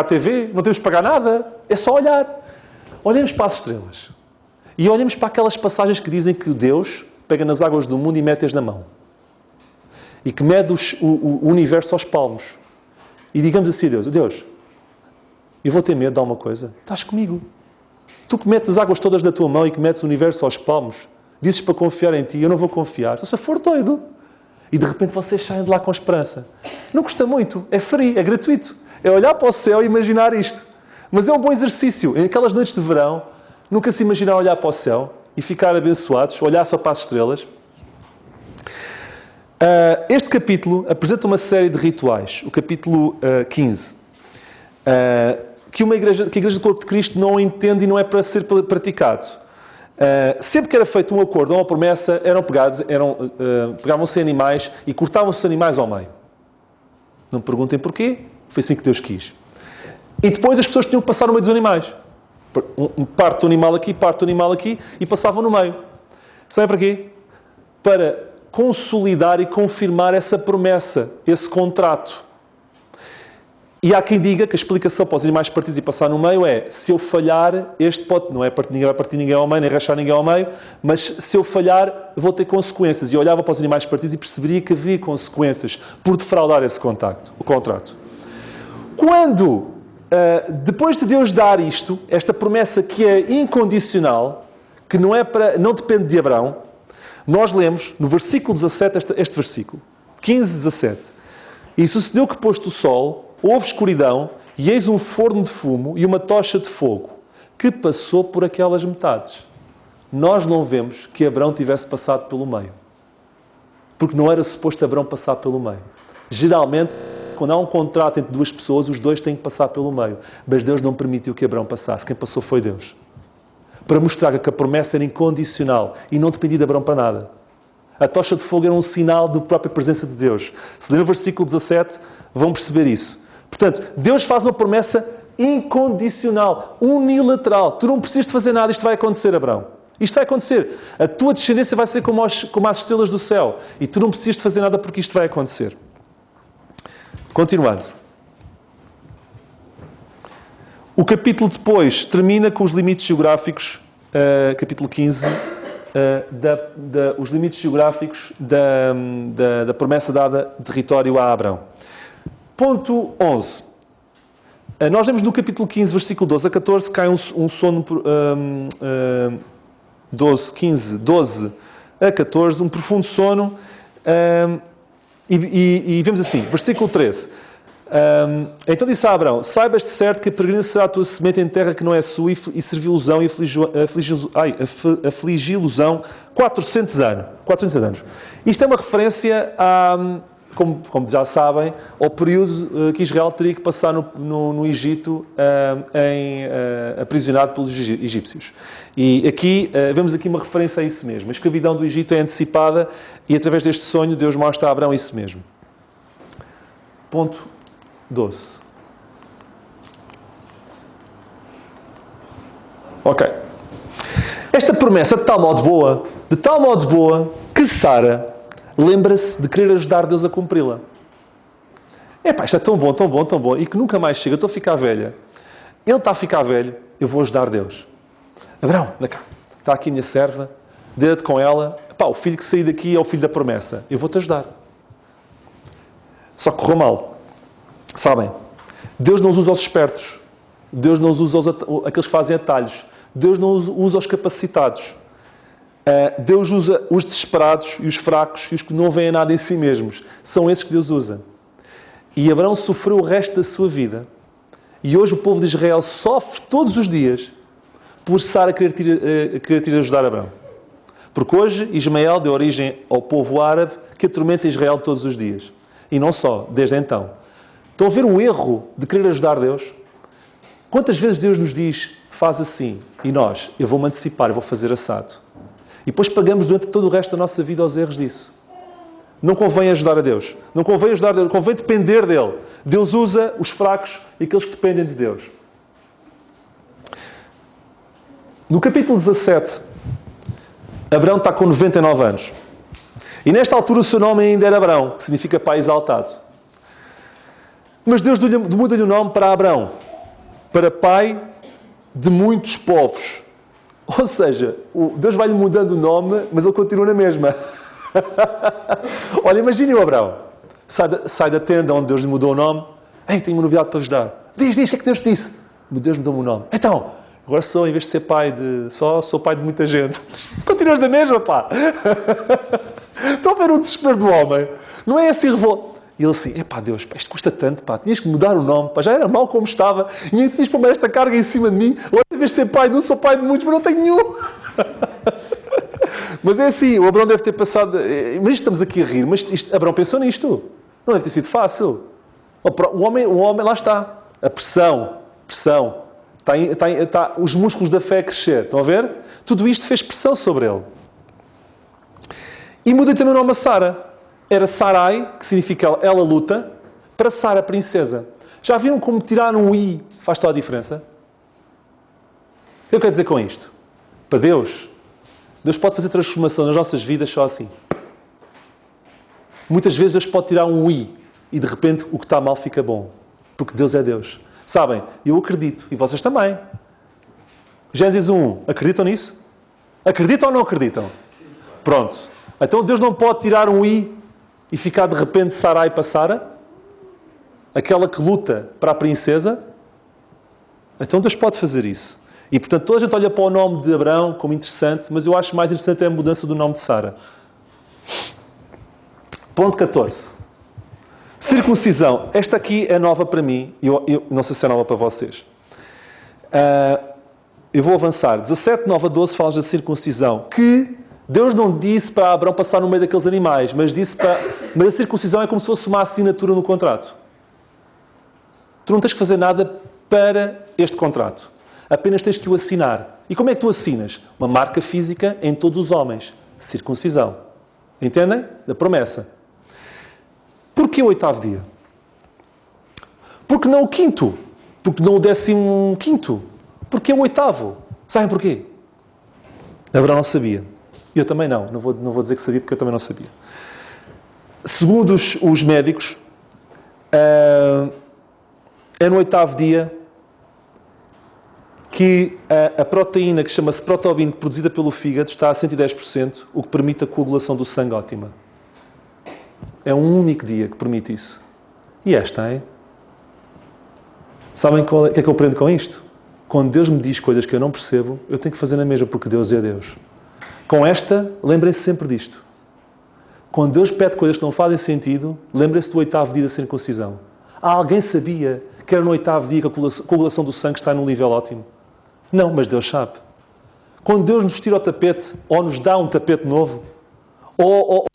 TV, não temos que pagar nada. É só olhar. Olhemos para as estrelas. E olhemos para aquelas passagens que dizem que Deus pega nas águas do mundo e mete-as na mão. E que mede o universo aos palmos. E digamos assim a Deus, Deus, eu vou ter medo de alguma coisa? Estás comigo. Tu que metes as águas todas na tua mão e que metes o universo aos palmos, dizes para confiar em ti, eu não vou confiar. Se eu for doido. E de repente vocês saem de lá com esperança. Não custa muito, é free, é gratuito. É olhar para o céu e imaginar isto. Mas é um bom exercício. Em aquelas noites de verão, nunca se imaginaram olhar para o céu e ficar abençoados, olhar só para as estrelas. Este capítulo apresenta uma série de rituais. O capítulo 15. Que a Igreja do Corpo de Cristo não entende e não é para ser praticado. Sempre que era feito um acordo ou uma promessa, pegavam-se animais e cortavam-se os animais ao meio. Não me perguntem porquê. Foi assim que Deus quis. E depois as pessoas tinham que passar no meio dos animais. Parte do animal aqui, e passavam no meio. Sabem para quê? Para consolidar e confirmar essa promessa, esse contrato. E há quem diga que a explicação para os animais partidos e passar no meio é, se eu falhar, não é ninguém vai partir ninguém ao meio, nem rachar ninguém ao meio, mas se eu falhar, vou ter consequências. E eu olhava para os animais partidos e perceberia que havia consequências por defraudar esse o contrato. Quando depois de Deus dar esta promessa que é incondicional, que não depende de Abraão, nós lemos no versículo 17, este versículo, 15, 17. E sucedeu que posto o sol, houve escuridão, e eis um forno de fumo e uma tocha de fogo, que passou por aquelas metades. Nós não vemos que Abraão tivesse passado pelo meio. Porque não era suposto Abraão passar pelo meio. Geralmente, quando há um contrato entre duas pessoas, os dois têm que passar pelo meio. Mas Deus não permitiu que Abraão passasse. Quem passou foi Deus. Para mostrar que a promessa era incondicional e não dependia de Abraão para nada. A tocha de fogo era um sinal da própria presença de Deus. Se ler o versículo 17, vão perceber isso. Portanto, Deus faz uma promessa incondicional, unilateral. Tu não precisas de fazer nada, isto vai acontecer, Abraão. Isto vai acontecer. A tua descendência vai ser como as estrelas do céu. E tu não precisas de fazer nada porque isto vai acontecer. Continuando. O capítulo depois termina com os limites geográficos, capítulo 15, os limites geográficos da promessa dada de território a Abraão. Ponto 11. Nós vemos no capítulo 15, versículo 12 a 14, cai um sono... 12 a 14, um profundo sono, e vemos assim, versículo 13. Então disse a Abraão: saibas de certo que a peregrina será a tua semente em terra que não é sua, e servi-los-ão e afligi-los-ão 400 anos. 400 anos. Isto é uma referência como já sabem, ao período que Israel teria que passar no Egito aprisionado pelos egípcios. E aqui, vemos aqui uma referência a isso mesmo. A escravidão do Egito é antecipada e através deste sonho Deus mostra a Abraão isso mesmo. Ponto 12. Ok. Esta promessa de tal modo boa, que Sara lembra-se de querer ajudar Deus a cumpri-la. Isto é tão bom, e que nunca mais chega. Eu estou a ficar velha. Ele está a ficar velho, eu vou ajudar Deus. Abraão, anda cá. Está aqui a minha serva, deita-te com ela. O filho que sair daqui é o filho da promessa. Eu vou-te ajudar. Só que correu mal. Sabem, Deus não usa os espertos. Deus não usa aqueles que fazem atalhos. Deus não usa os capacitados. Deus usa os desesperados e os fracos e os que não veem nada em si mesmos. São esses que Deus usa. E Abraão sofreu o resto da sua vida. E hoje o povo de Israel sofre todos os dias por Sara querer ir ajudar Abraão. Porque hoje Ismael deu origem ao povo árabe que atormenta Israel todos os dias. E não só, desde então. Estão a ver o erro de querer ajudar Deus? Quantas vezes Deus nos diz, faz assim, e nós, eu vou-me antecipar, eu vou fazer assado. E depois pagamos durante todo o resto da nossa vida aos erros disso. Não convém ajudar a Deus. Não convém ajudar a Deus. Convém depender dele. Deus usa os fracos e aqueles que dependem de Deus. No capítulo 17, Abraão está com 99 anos. E nesta altura o seu nome ainda era Abraão, que significa pai exaltado. Mas Deus muda-lhe o nome para Abraão, para pai de muitos povos. Ou seja, Deus vai-lhe mudando o nome, mas ele continua na mesma. Olha, imagine o Abraão. Sai da tenda onde Deus lhe mudou o nome. Ei, tenho uma novidade para vos dar. Diz, o que é que Deus te disse? Deus me deu-me o nome. Então, agora em vez de ser pai sou pai de muita gente. Continuas da mesma, pá. Estão a ver o desespero do homem. Não é assim revolto. E ele assim, Deus, isto custa tanto, tinhas que mudar o nome, já era mau como estava, e ainda tinhas para esta carga em cima de mim, agora em vez de ser pai, não sou pai de muitos, mas não tenho nenhum. Mas é assim, o Abraão deve ter passado, mas estamos aqui a rir, mas Abraão pensou nisto, não deve ter sido fácil. O homem lá está, a pressão, está os músculos da fé a crescer, estão a ver? Tudo isto fez pressão sobre ele. E mudei também o nome a Sara. Era Sarai, que significa ela luta, para Sara, princesa. Já viram como tirar um i faz toda a diferença? O que eu quero dizer com isto? Para Deus pode fazer transformação nas nossas vidas só assim. Muitas vezes Deus pode tirar um i e de repente o que está mal fica bom. Porque Deus é Deus. Sabem, eu acredito, e vocês também. Gênesis 1, acreditam nisso? Acreditam ou não acreditam? Pronto. Então Deus não pode tirar um i e ficar de repente Sarai para Sara? Aquela que luta para a princesa? Então Deus pode fazer isso. E portanto toda a gente olha para o nome de Abraão como interessante, mas eu acho mais interessante a mudança do nome de Sara. Ponto 14. Circuncisão. Esta aqui é nova para mim, eu não sei se é nova para vocês. Eu vou avançar. 17, 9 a 12 fala da circuncisão, que Deus não disse para Abraão passar no meio daqueles animais, mas a circuncisão é como se fosse uma assinatura no contrato. Tu não tens que fazer nada para este contrato. Apenas tens que o assinar. E como é que tu assinas? Uma marca física em todos os homens. Circuncisão. Entendem? Da promessa. Porquê o 8º dia? Porque não o 5º? Porque não o 15º? Porque é o 8º? Sabem porquê? Abraão não sabia. Eu também não. Não vou dizer que sabia, porque eu também não sabia. Segundo os médicos, é no 8º dia que a proteína, que chama-se proteobina, produzida pelo fígado, está a 110%, o que permite a coagulação do sangue ótima. É um único dia que permite isso. E esta, hein? Sabem o que é que eu aprendo com isto? Quando Deus me diz coisas que eu não percebo, eu tenho que fazer na mesma, porque Deus é Deus. Com esta, lembrem-se sempre disto. Quando Deus pede coisas que não fazem sentido, lembrem-se do 8º dia da circuncisão. Alguém sabia que era no 8º dia que a coagulação do sangue está num nível ótimo? Não, mas Deus sabe. Quando Deus nos tira o tapete, ou nos dá um tapete novo, ou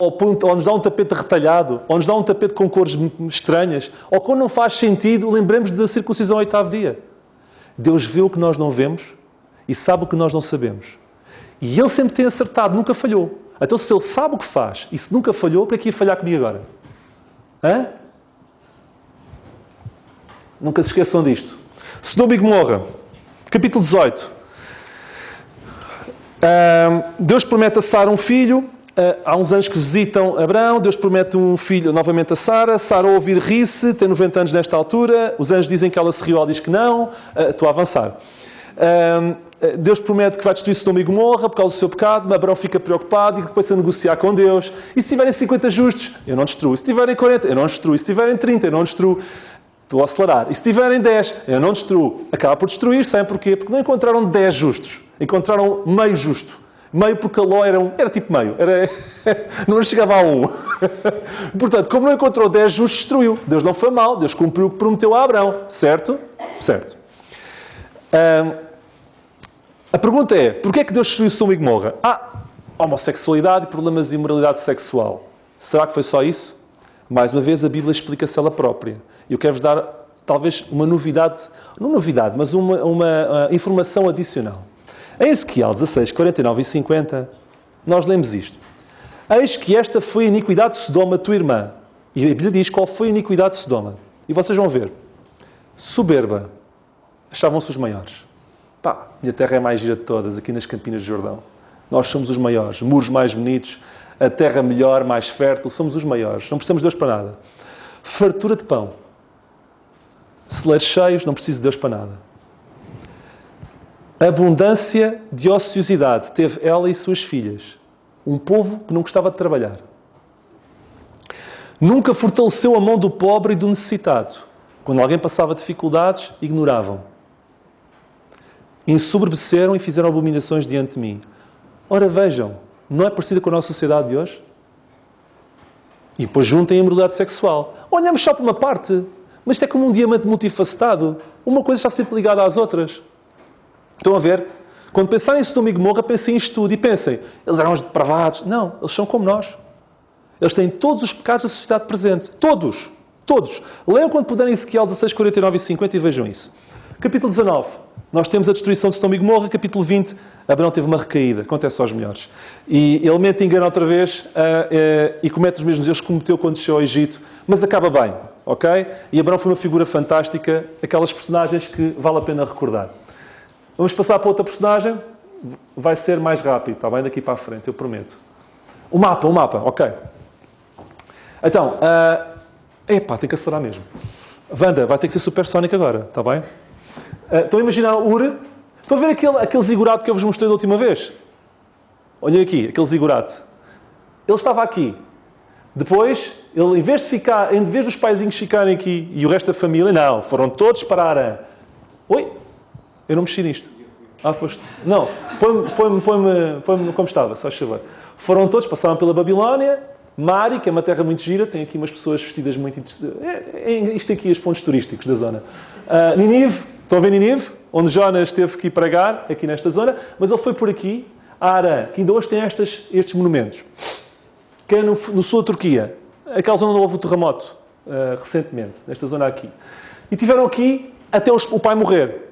nos dá um tapete retalhado, ou nos dá um tapete com cores estranhas, ou quando não faz sentido, lembremos da circuncisão ao 8º dia. Deus vê o que nós não vemos e sabe o que nós não sabemos. E Ele sempre tem acertado, nunca falhou. Então, se Ele sabe o que faz e se nunca falhou, para que ia falhar comigo agora? Hã? Nunca se esqueçam disto. Sodoma e Gomorra, capítulo 18. Deus promete a Sara um filho. Há uns anos que visitam Abraão. Deus promete um filho novamente a Sara. Sara, ao ouvir, ri-se. Tem 90 anos nesta altura. Os anjos dizem que ela se riu, ela diz que não. Estou a avançar. Deus promete que vai destruir Sodoma e Gomorra por causa do seu pecado. Abraão fica preocupado e depois a negociar com Deus. E se tiverem 50 justos, eu não destruo. E se tiverem 40, eu não destruo. E se tiverem 30, eu não destruo. Estou a acelerar. E se tiverem 10, eu não destruo. Acaba por destruir. Sabem porquê? Porque não encontraram 10 justos. Encontraram meio justo. Meio porque a Ló era tipo meio. Não chegava a 1. Portanto, como não encontrou 10 justos, destruiu. Deus não foi mal. Deus cumpriu o que prometeu a Abraão. Certo? Certo. A pergunta é, porquê é que Deus destruiu Sodoma e Gomorra? Homossexualidade e problemas de imoralidade sexual. Será que foi só isso? Mais uma vez, a Bíblia explica-se ela própria. E eu quero-vos dar, talvez, uma novidade, não novidade, mas uma informação adicional. Em Ezequiel 16, 49 e 50, nós lemos isto. Eis que esta foi a iniquidade de Sodoma, tua irmã. E a Bíblia diz qual foi a iniquidade de Sodoma. E vocês vão ver. Soberba. Achavam-se os maiores. Minha terra é a mais gira de todas, aqui nas Campinas de Jordão. Nós somos os maiores. Muros mais bonitos, a terra melhor, mais fértil. Somos os maiores. Não precisamos de Deus para nada. Fartura de pão. Celeiros cheios, não preciso de Deus para nada. Abundância de ociosidade teve ela e suas filhas. Um povo que não gostava de trabalhar. Nunca fortaleceu a mão do pobre e do necessitado. Quando alguém passava dificuldades, ignoravam. Ensoberbeceram e fizeram abominações diante de mim. Ora, vejam, não é parecida com a nossa sociedade de hoje? E depois juntem a imoralidade sexual. Olhamos só para uma parte, mas isto é como um diamante multifacetado. Uma coisa está sempre ligada às outras. Estão a ver? Quando pensarem em Sodoma e Gomorra, pensem em isto tudo e pensem, eles eram os depravados. Não, eles são como nós. Eles têm todos os pecados da sociedade presente. Todos. Todos. Leiam quando puderem Ezequiel 16, 49 e 50 e vejam isso. Capítulo 19. Nós temos a destruição de Sodoma e Gomorra. Capítulo 20. Abraão teve uma recaída. Acontece aos melhores. E ele mente e engana outra vez e comete os mesmos erros que cometeu quando desceu ao Egito. Mas acaba bem. Ok? E Abraão foi uma figura fantástica. Aquelas personagens que vale a pena recordar. Vamos passar para outra personagem. Vai ser mais rápido. Está bem? Daqui para a frente. Eu prometo. O mapa. Ok. Então... tem que acelerar mesmo. Wanda, vai ter que ser supersónica agora, está bem? Estão a imaginar o Ur? Estão a ver aquele zigurado que eu vos mostrei da última vez? Olhem aqui, aquele zigurado. Ele estava aqui. Depois, ele, em vez dos paizinhos ficarem aqui e o resto da família, não, foram todos para Arã. Oi? Eu não mexi nisto. Foste. Não, põe-me como estava, só favor. Foram todos, passaram pela Babilónia. Mari, que é uma terra muito gira, tem aqui umas pessoas vestidas muito interessantes. Isto aqui é os pontos turísticos da zona. Nínive, estão a ver Nínive? Onde Jonas teve que ir pregar, aqui nesta zona, mas ele foi por aqui, a Arã, que ainda hoje tem estes monumentos. Que é no sul da Turquia, aquela zona onde houve o terremoto, recentemente, nesta zona aqui. E tiveram aqui até o pai morrer.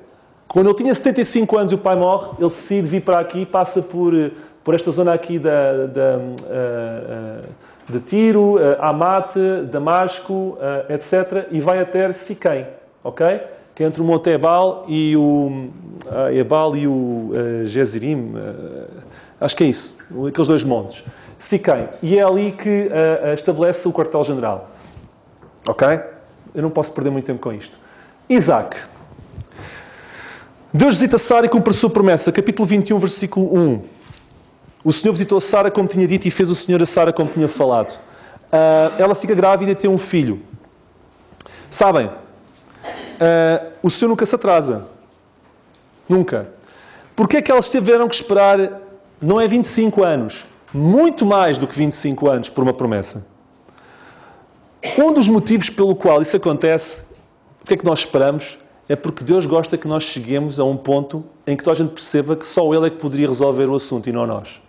Quando ele tinha 75 anos e o pai morre, ele decide vir para aqui, passa por por esta zona aqui de Tiro, Amate, Damasco, etc. E vai até Siquém, ok? Que é entre o Monte Ebal e o Gezirim, acho que é isso, aqueles dois montes. Siquém. E é ali que estabelece o quartel-general. Ok? Eu não posso perder muito tempo com isto. Isaac. Deus visita Sara e cumpre a sua promessa. Capítulo 21, versículo 1. O Senhor visitou Sara como tinha dito e fez o Senhor a Sara como tinha falado. Ela fica grávida e tem um filho. Sabem, o Senhor nunca se atrasa. Nunca. Porquê é que elas tiveram que esperar, não é 25 anos, muito mais do que 25 anos por uma promessa? Um dos motivos pelo qual isso acontece, o que é que nós esperamos, é porque Deus gosta que nós cheguemos a um ponto em que toda a gente perceba que só Ele é que poderia resolver o assunto e não nós.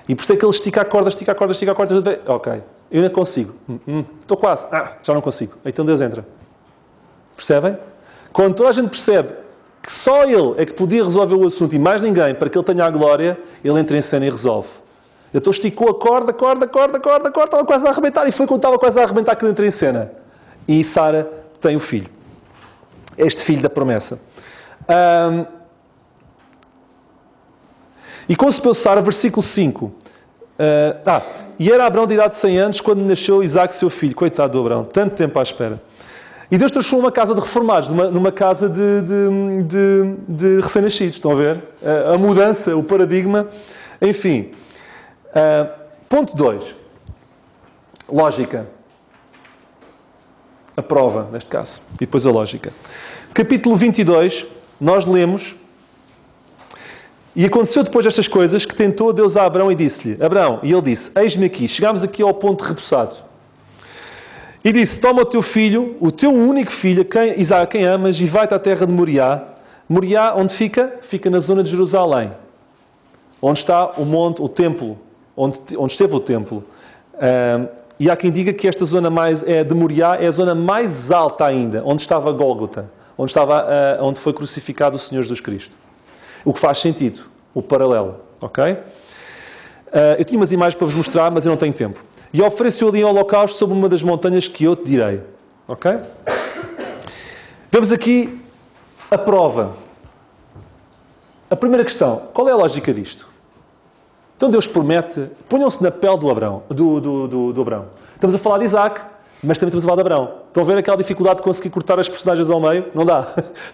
E por isso é que Ele estica a corda. Ok, eu ainda consigo. Estou quase. Já não consigo. Então Deus entra. Percebem? Quando toda a gente percebe que só Ele é que podia resolver o assunto e mais ninguém, para que Ele tenha a glória, Ele entra em cena e resolve. Então esticou a corda, estava quase a arrebentar. E foi quando estava quase a arrebentar que Ele entra em cena. E Sara tem o filho. Este filho da promessa. E concebeu Sara, versículo 5. E era Abrão de idade de 100 anos quando nasceu Isaac, seu filho. Coitado do Abrão, tanto tempo à espera. E Deus transformou uma casa de reformados numa casa de recém-nascidos. Estão a ver? A mudança, o paradigma. Enfim. Ponto 2. Lógica. A prova, neste caso. E depois a lógica. Capítulo 22, nós lemos: e aconteceu depois destas coisas que tentou Deus a Abrão e disse-lhe: Abrão, e ele disse: eis-me aqui. Chegámos aqui ao ponto repousado. E disse: toma o teu filho, o teu único filho, Isaac, quem amas, e vai-te à terra de Moriá. Moriá, onde fica? Fica na zona de Jerusalém. Onde está o monte, o templo, onde esteve o templo. E há quem diga que esta zona de Moriá é a zona mais alta ainda, onde estava Gólgota, onde foi crucificado o Senhor Jesus Cristo. O que faz sentido, o paralelo, ok? Eu tinha umas imagens para vos mostrar, mas eu não tenho tempo. E ofereceu ali um holocausto sobre uma das montanhas que eu te direi, ok? Vemos aqui a prova. A primeira questão, qual é a lógica disto? Então Deus promete, ponham-se na pele do Abrão. Estamos a falar de Isaac, mas também estamos a falar de Abrão. Estão a ver aquela dificuldade de conseguir cortar as personagens ao meio? Não dá.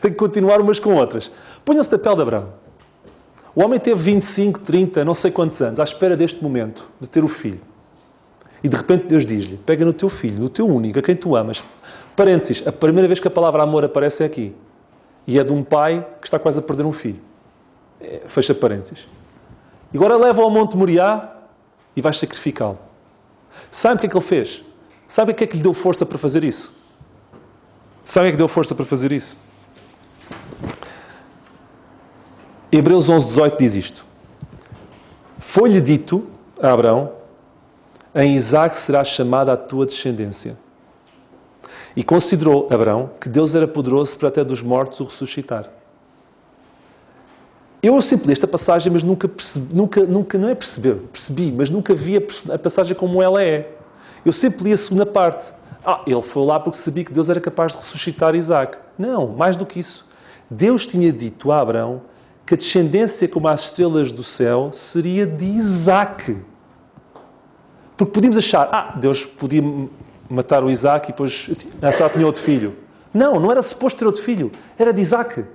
Tem que continuar umas com outras. Ponham-se na pele de Abrão. O homem teve 25, 30, não sei quantos anos, à espera deste momento, de ter o filho. E de repente Deus diz-lhe: pega no teu filho, no teu único, a quem tu amas. Parênteses, a primeira vez que a palavra amor aparece é aqui. E é de um pai que está quase a perder um filho. Fecha parênteses. E agora leva-o ao Monte Moriá e vais sacrificá-lo. Sabe o que é que ele fez? Sabe o que é que lhe deu força para fazer isso? Sabe o que é que deu força para fazer isso? Hebreus 11:18 diz isto: foi-lhe dito a Abrão: em Isaac será chamada a tua descendência. E considerou Abrão que Deus era poderoso para até dos mortos o ressuscitar. Eu sempre li esta passagem, mas nunca percebi, mas nunca vi a passagem como ela é. Eu sempre li a segunda parte. Ele foi lá porque sabia que Deus era capaz de ressuscitar Isaac. Não, mais do que isso. Deus tinha dito a Abrão que a descendência como as estrelas do céu seria de Isaac. Porque podíamos achar, Deus podia matar o Isaac e depois a Sara tinha outro filho. Não era suposto ter outro filho. Era de Isaac.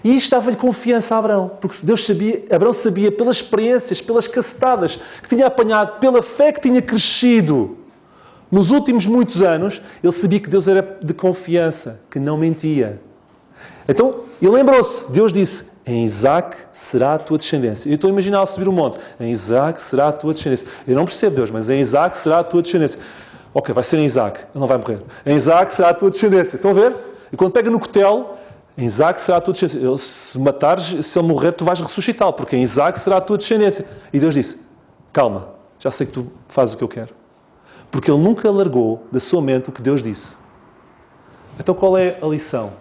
E isto dava-lhe confiança a Abrão, porque Abrão sabia pelas experiências, pelas cacetadas que tinha apanhado, pela fé que tinha crescido nos últimos muitos anos, ele sabia que Deus era de confiança, que não mentia. Então, ele lembrou-se, Deus disse: em Isaac será a tua descendência. Eu estou a imaginar subir o monte: em Isaac será a tua descendência. Eu não percebo Deus, mas em Isaac será a tua descendência. Ok, vai ser em Isaac, ele não vai morrer. Em Isaac será a tua descendência. Estão a ver? E quando pega no cutelo, em Isaac será a tua descendência. Se matares, se ele morrer, tu vais ressuscitá-lo, porque em Isaac será a tua descendência. E Deus disse: calma, já sei que tu fazes o que eu quero. Porque ele nunca largou da sua mente o que Deus disse. Então qual é a lição?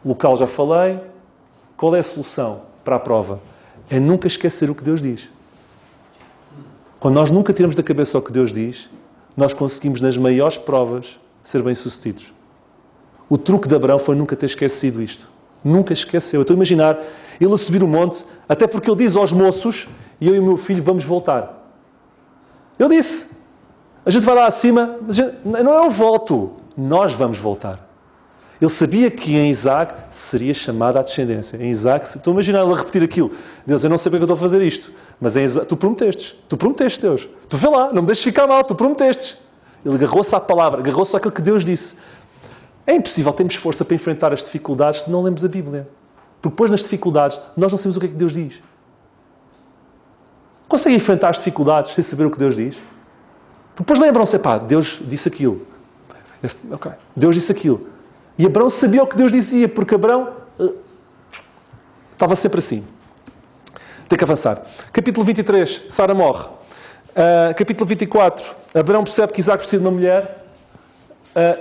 O local já falei. Qual é a solução para a prova? é nunca esquecer o que Deus diz. Quando nós nunca tiramos da cabeça o que Deus diz, nós conseguimos, nas maiores provas, ser bem-sucedidos. O truque de Abraão foi nunca ter esquecido isto. Nunca esqueceu. Eu estou a imaginar ele a subir o monte, até porque ele diz aos moços, e eu e o meu filho vamos voltar. Ele disse, a gente vai lá acima, não eu volto, nós vamos voltar. Ele sabia que em Isaac seria chamada a descendência. Em Isaac, estou a imaginar ele a repetir aquilo. Deus, eu não sei porque eu estou a fazer isto, mas em Isaac, tu prometeste, Deus. Tu vê lá, não me deixes ficar mal, tu prometestes. Ele agarrou-se à palavra, agarrou-se àquilo que Deus disse. É impossível termos força para enfrentar as dificuldades se não lemos a Bíblia. Porque depois nas dificuldades, nós não sabemos o que é que Deus diz. Conseguem enfrentar as dificuldades sem saber o que Deus diz? Porque depois lembram-se, Deus disse aquilo. Ok, Deus disse aquilo. E Abraão sabia o que Deus dizia, porque Abraão estava sempre assim. Tem que avançar. Capítulo 23, Sara morre. Capítulo 24, Abraão percebe que Isaac precisa de uma mulher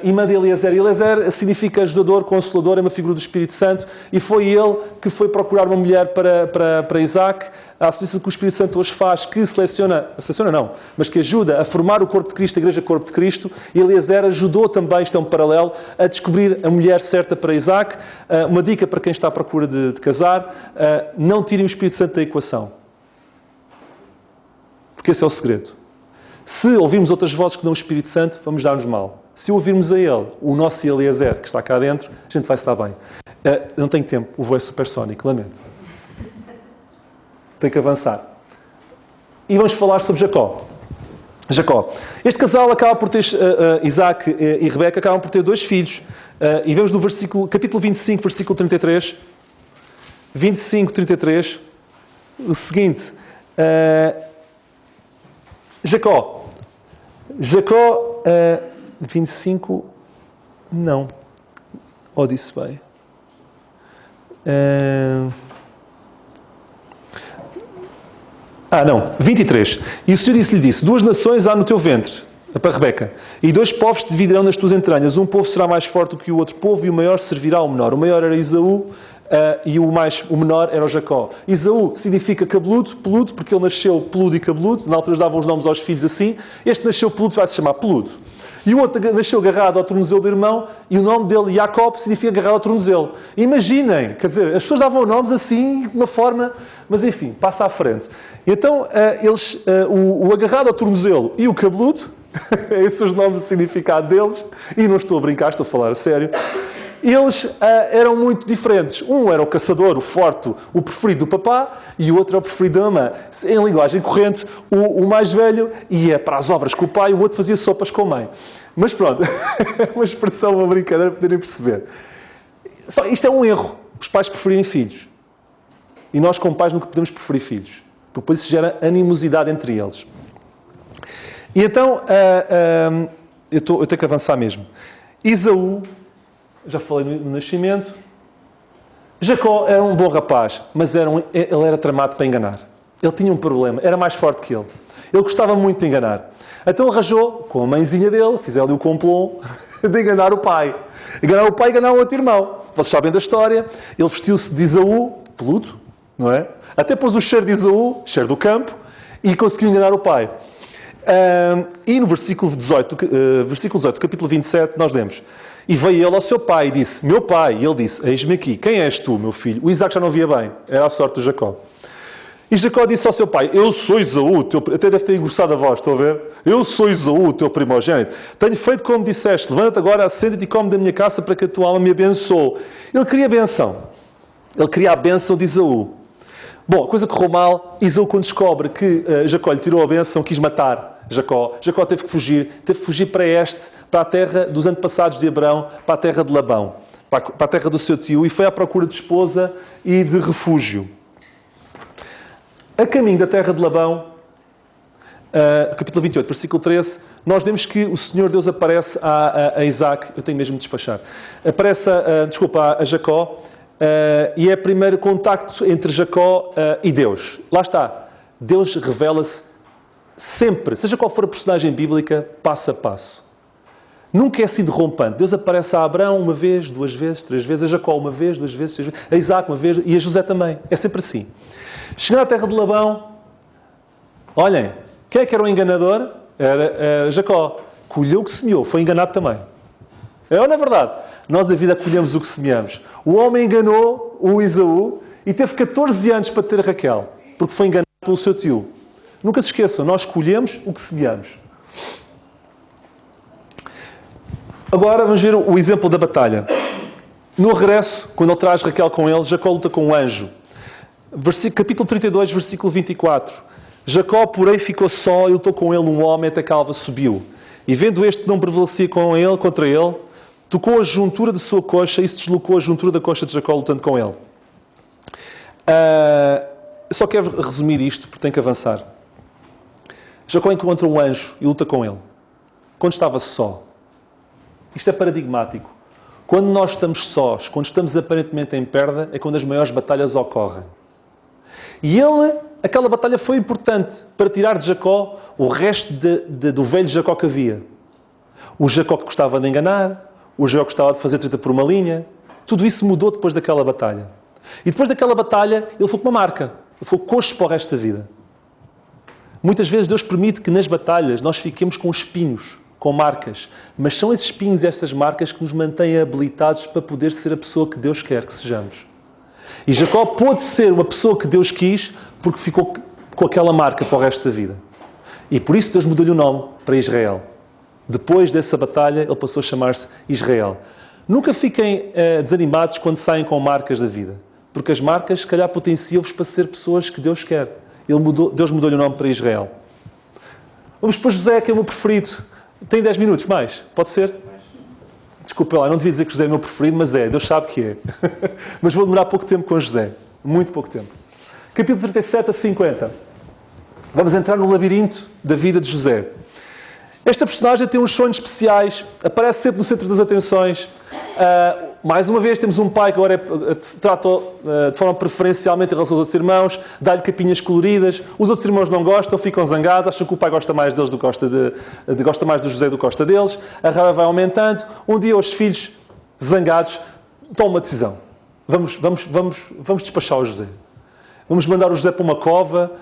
e manda Eliezer. Eliezer significa ajudador, consolador, é uma figura do Espírito Santo, e foi ele que foi procurar uma mulher para Isaac. A solução que o Espírito Santo hoje faz, que seleciona não, mas que ajuda a formar o corpo de Cristo, a Igreja Corpo de Cristo. E Eliezer ajudou também, isto é um paralelo, a descobrir a mulher certa para Isaac. Uma dica para quem está à procura de casar, não tirem o Espírito Santo da equação. Porque esse é o segredo. Se ouvirmos outras vozes que não o Espírito Santo, vamos dar-nos mal. Se ouvirmos a ele, o nosso Eliezer, que está cá dentro, a gente vai estar bem. Não tenho tempo, o voo é supersónico, lamento. Tem que avançar. E vamos falar sobre Jacó. Este casal acaba por ter, Isaac e Rebeca, acabam por ter 2 filhos. E vemos no capítulo 25, versículo 33. 25, 33. O seguinte. Jacó, 25, não. Disse bem. Não, 23. E o Senhor lhe disse, 2 nações há no teu ventre, para Rebeca, e 2 povos te dividirão nas tuas entranhas. Um povo será mais forte do que o outro povo, e o maior servirá ao menor. O maior era Esaú, e o menor era o Jacó. Esaú significa cabeludo, peludo, porque ele nasceu peludo e cabeludo. Na altura davam os nomes aos filhos assim. Este nasceu peludo, vai-se chamar peludo. E o outro nasceu agarrado ao tornozelo do irmão, e o nome dele, Jacob, significa agarrado ao tornozelo. Imaginem, quer dizer, as pessoas davam nomes assim, de uma forma, mas enfim, passa à frente. Então, o agarrado ao tornozelo e o cabeludo, esses os nomes, o significado deles, e não estou a brincar, estou a falar a sério, eles eram muito diferentes. Um era o caçador, o forte, o preferido do papá, e o outro é o preferido da mamã. Em linguagem corrente, o mais velho ia para as obras com o pai, o outro fazia sopas com a mãe. Mas pronto, é uma expressão, uma brincadeira, para poderem perceber. Isto é um erro, os pais preferirem filhos. E nós, como pais, nunca podemos preferir filhos, porque depois isso gera animosidade entre eles. E então, eu tenho que avançar mesmo. Esaú, já falei no nascimento. Jacó era um bom rapaz, mas ele era tramado para enganar. Ele tinha um problema, era mais forte que ele. Ele gostava muito de enganar. Então arranjou, com a mãezinha dele, fizeram ali o complô de enganar o pai. Enganar o pai e enganar o outro irmão. Vocês sabem da história. Ele vestiu-se de Esaú, peludo, não é? Até pôs o cheiro de Esaú, cheiro do campo, e conseguiu enganar o pai. E no versículo 18, capítulo 27, nós lemos: e veio ele ao seu pai e disse, meu pai, e ele disse, eis-me aqui, quem és tu, meu filho? O Isaac já não via bem, era a sorte do Jacó. E Jacó disse ao seu pai, eu sou Esaú, até deve ter engrossado a voz, estão a ver? Eu sou Esaú, o teu primogênito. Tenho feito como disseste, levanta-te agora, assenta-te e come da minha caça para que a tua alma me abençoe. Ele queria a benção. Ele queria a benção de Esaú. Bom, a coisa correu mal. Esaú, quando descobre que Jacó lhe tirou a benção, quis matar Jacó. Jacó teve que fugir para a terra dos antepassados de Abraão, para a terra de Labão, para a terra do seu tio, e foi à procura de esposa e de refúgio. A caminho da terra de Labão, capítulo 28, versículo 13, nós vemos que o Senhor Deus aparece a Isaac, eu tenho mesmo de despachar, aparece a Jacó, e é o primeiro contacto entre Jacó e Deus. Lá está, Deus revela-se sempre, seja qual for a personagem bíblica, passo a passo. Nunca é assim derrompante. Deus aparece a Abraão uma vez, 2 vezes, 3 vezes, a Jacó uma vez, 2 vezes, 3 vezes, a Isaac uma vez, e a José também. É sempre assim. Chegando à terra de Labão, olhem, quem é que era o enganador? Era Jacó. Colheu o que semeou, foi enganado também. É ou não é verdade? Nós da vida colhemos o que semeamos. O homem enganou o Esaú e teve 14 anos para ter Raquel, porque foi enganado pelo seu tio. Nunca se esqueçam, nós colhemos o que semeamos. Agora vamos ver o exemplo da batalha. No regresso, quando ele traz Raquel com ele, Jacó luta com um anjo. Capítulo 32, versículo 24. Jacó, porém, ficou só e lutou com ele um homem até que a alva subiu. E vendo este que não prevalecia contra ele, tocou a juntura de sua coxa e se deslocou a juntura da coxa de Jacó lutando com ele. Eu só quero resumir isto porque tem que avançar. Jacó encontra um anjo e luta com ele. Quando estava só. Isto é paradigmático. Quando nós estamos sós, quando estamos aparentemente em perda, é quando as maiores batalhas ocorrem. E aquela batalha foi importante para tirar de Jacó o resto do velho Jacó que havia. O Jacó que gostava de enganar, o Jacó que gostava de fazer treta por uma linha. Tudo isso mudou depois daquela batalha. E depois daquela batalha, ele foi com uma marca. Ele foi coxo para o resto da vida. Muitas vezes Deus permite que nas batalhas nós fiquemos com espinhos, com marcas. Mas são esses espinhos e essas marcas que nos mantêm habilitados para poder ser a pessoa que Deus quer que sejamos. E Jacó pôde ser uma pessoa que Deus quis porque ficou com aquela marca para o resto da vida. E por isso Deus mudou-lhe o nome para Israel. Depois dessa batalha, ele passou a chamar-se Israel. Nunca fiquem desanimados quando saem com marcas da vida. Porque as marcas, se calhar, potenciam-vos para ser pessoas que Deus quer. Deus mudou-lhe o nome para Israel. Vamos para José, que é o meu preferido. Tem 10 minutos mais? Pode ser? Desculpa lá, não devia dizer que José é o meu preferido, mas é. Deus sabe que é. Mas vou demorar pouco tempo com José. Muito pouco tempo. Capítulo 37 a 50. Vamos entrar no labirinto da vida de José. Esta personagem tem uns sonhos especiais, aparece sempre no centro das atenções. Mais uma vez, temos um pai que agora trata de forma preferencialmente em relação aos outros irmãos, dá-lhe capinhas coloridas. Os outros irmãos não gostam, ficam zangados, acham que o pai gosta mais deles do que gosta mais do José do que gosta deles. A raiva vai aumentando. Um dia, os filhos, zangados, tomam uma decisão. Vamos despachar o José. Vamos mandar o José para uma cova.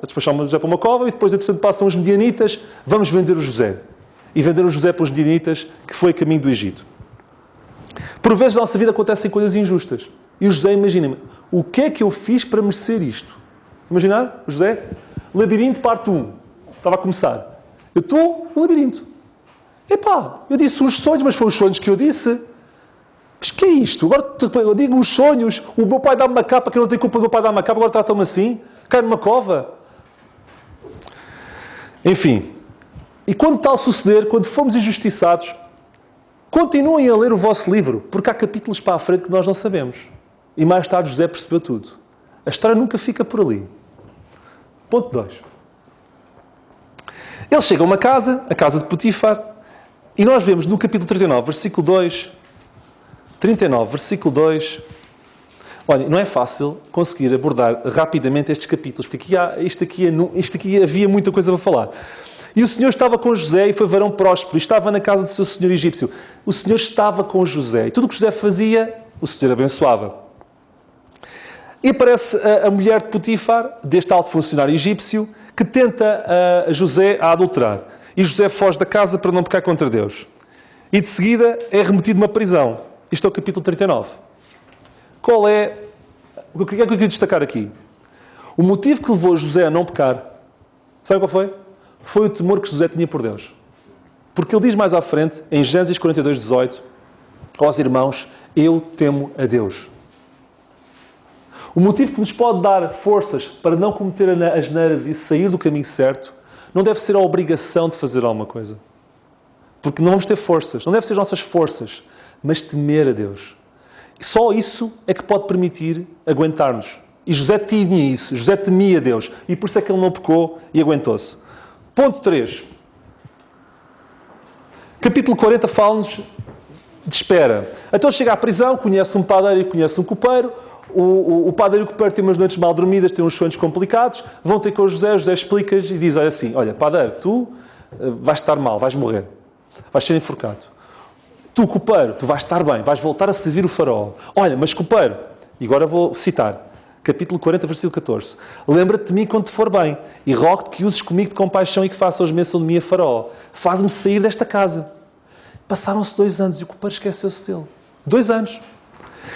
Despachar o José para uma cova e depois, entretanto, passam os medianitas. Vamos vender o José. E vender o José para os medianitas, que foi caminho do Egito. Por vezes na nossa vida acontecem coisas injustas. E o José, imagina-me, o que é que eu fiz para merecer isto? Imaginar? O José, labirinto parte 1. Estava a começar. Eu estou no labirinto. Eu disse uns sonhos, mas foram os sonhos que eu disse. Mas que é isto? Agora eu digo os sonhos, o meu pai dá-me uma capa, que eu não tenho culpa do meu pai dar uma capa, agora trata-me assim. Cai numa cova. Enfim. E quando tal suceder, quando fomos injustiçados, continuem a ler o vosso livro, porque há capítulos para a frente que nós não sabemos. E mais tarde José percebeu tudo. A história nunca fica por ali. Ponto 2. Ele chega a uma casa, a casa de Potifar, e nós vemos no capítulo 39, versículo 2... 39, versículo 2... Olha, não é fácil conseguir abordar rapidamente estes capítulos, porque isto aqui havia muita coisa para falar. E o Senhor estava com José e foi varão próspero, e estava na casa do seu senhor egípcio. O Senhor estava com José, e tudo o que José fazia, o Senhor abençoava. E aparece a mulher de Potifar, deste alto funcionário egípcio, que tenta José a adulterar. E José foge da casa para não pecar contra Deus. E de seguida é remetido a uma prisão. Isto é o capítulo 39. O que é que eu queria destacar aqui? O motivo que levou José a não pecar, sabe qual foi? Foi o temor que José tinha por Deus. Porque ele diz mais à frente, em Gênesis 42, 18, aos irmãos, eu temo a Deus. O motivo que nos pode dar forças para não cometer asneiras e sair do caminho certo, não deve ser a obrigação de fazer alguma coisa. Porque não vamos ter forças, não deve ser as nossas forças, mas temer a Deus. Só isso é que pode permitir aguentar-nos. E José tinha isso, José temia Deus. E por isso é que ele não pecou e aguentou-se. Ponto 3. Capítulo 40 fala-nos de espera. Então chega à prisão, conhece um padeiro e conhece um copeiro. O padeiro e o copeiro têm umas noites mal dormidas, têm uns sonhos complicados. Vão ter com o José explica-lhes e diz assim, olha, padeiro, tu vais estar mal, vais morrer. Vais ser enforcado. Tu, copeiro, tu vais estar bem, vais voltar a servir o faraó. Olha, mas copeiro, e agora vou citar, capítulo 40, versículo 14. Lembra-te de mim quando te for bem, e rogo-te que uses comigo de compaixão e que faças menção de mim a Faraó. Faz-me sair desta casa. Passaram-se 2 anos e o copeiro esqueceu-se dele. 2 anos.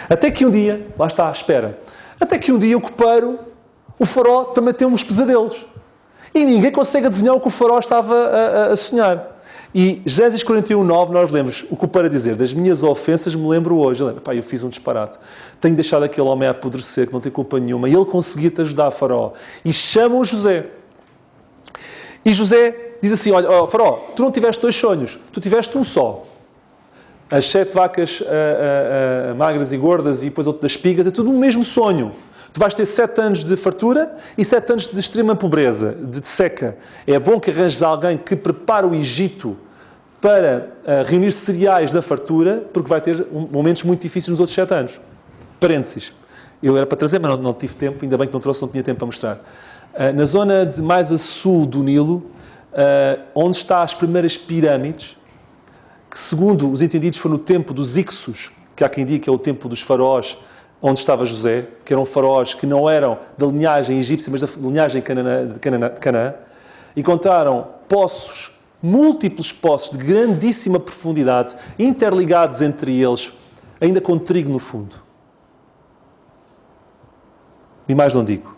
Até que um dia, lá está, espera. Até que um dia o Faraó também tem uns pesadelos. E ninguém consegue adivinhar o que o Faraó estava a sonhar. E Gênesis 41:9, nós lemos o copeiro a dizer: das minhas ofensas me lembro hoje. Ele lembra, eu fiz um disparate. Tenho deixado aquele homem a apodrecer, que não tem culpa nenhuma. E ele conseguia-te ajudar, Faraó. E chamam José. E José diz assim, olha, Faraó, tu não tiveste 2 sonhos, tu tiveste um só. As 7 vacas magras e gordas e depois outro das espigas, é tudo um mesmo sonho. Tu vais ter 7 anos de fartura e 7 anos de extrema pobreza, de seca. É bom que arranjes alguém que prepare o Egito para reunir cereais da fartura, porque vai ter momentos muito difíceis nos outros 7 anos. Parênteses. Eu era para trazer, mas não tive tempo, ainda bem que não trouxe, não tinha tempo para mostrar. Na zona de mais a sul do Nilo, onde estão as primeiras pirâmides, que segundo os entendidos foi no tempo dos Ixos, que há quem diga que é o tempo dos faraós, onde estava José, que eram faraós que não eram da linhagem egípcia, mas da linhagem de Canaã, encontraram poços, múltiplos poços de grandíssima profundidade, interligados entre eles, ainda com trigo no fundo. E mais não digo.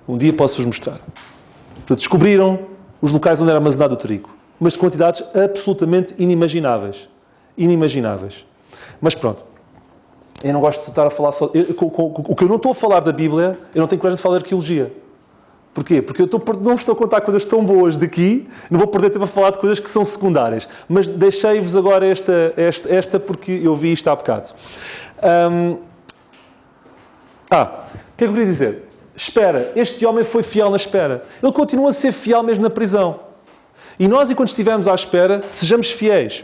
Um dia posso-vos mostrar. Portanto, descobriram os locais onde era armazenado o trigo, mas de quantidades absolutamente inimagináveis. Inimagináveis. Mas pronto. Eu não gosto de estar a falar só... O que eu não estou a falar da Bíblia, eu não tenho coragem de falar de arqueologia. Porquê? Porque não vos estou a contar coisas tão boas daqui, não vou perder tempo a falar de coisas que são secundárias. Mas deixei-vos agora esta porque eu vi isto há bocado. O que é que eu queria dizer? Espera. Este homem foi fiel na espera. Ele continua a ser fiel mesmo na prisão. E nós, enquanto estivermos à espera, sejamos fiéis.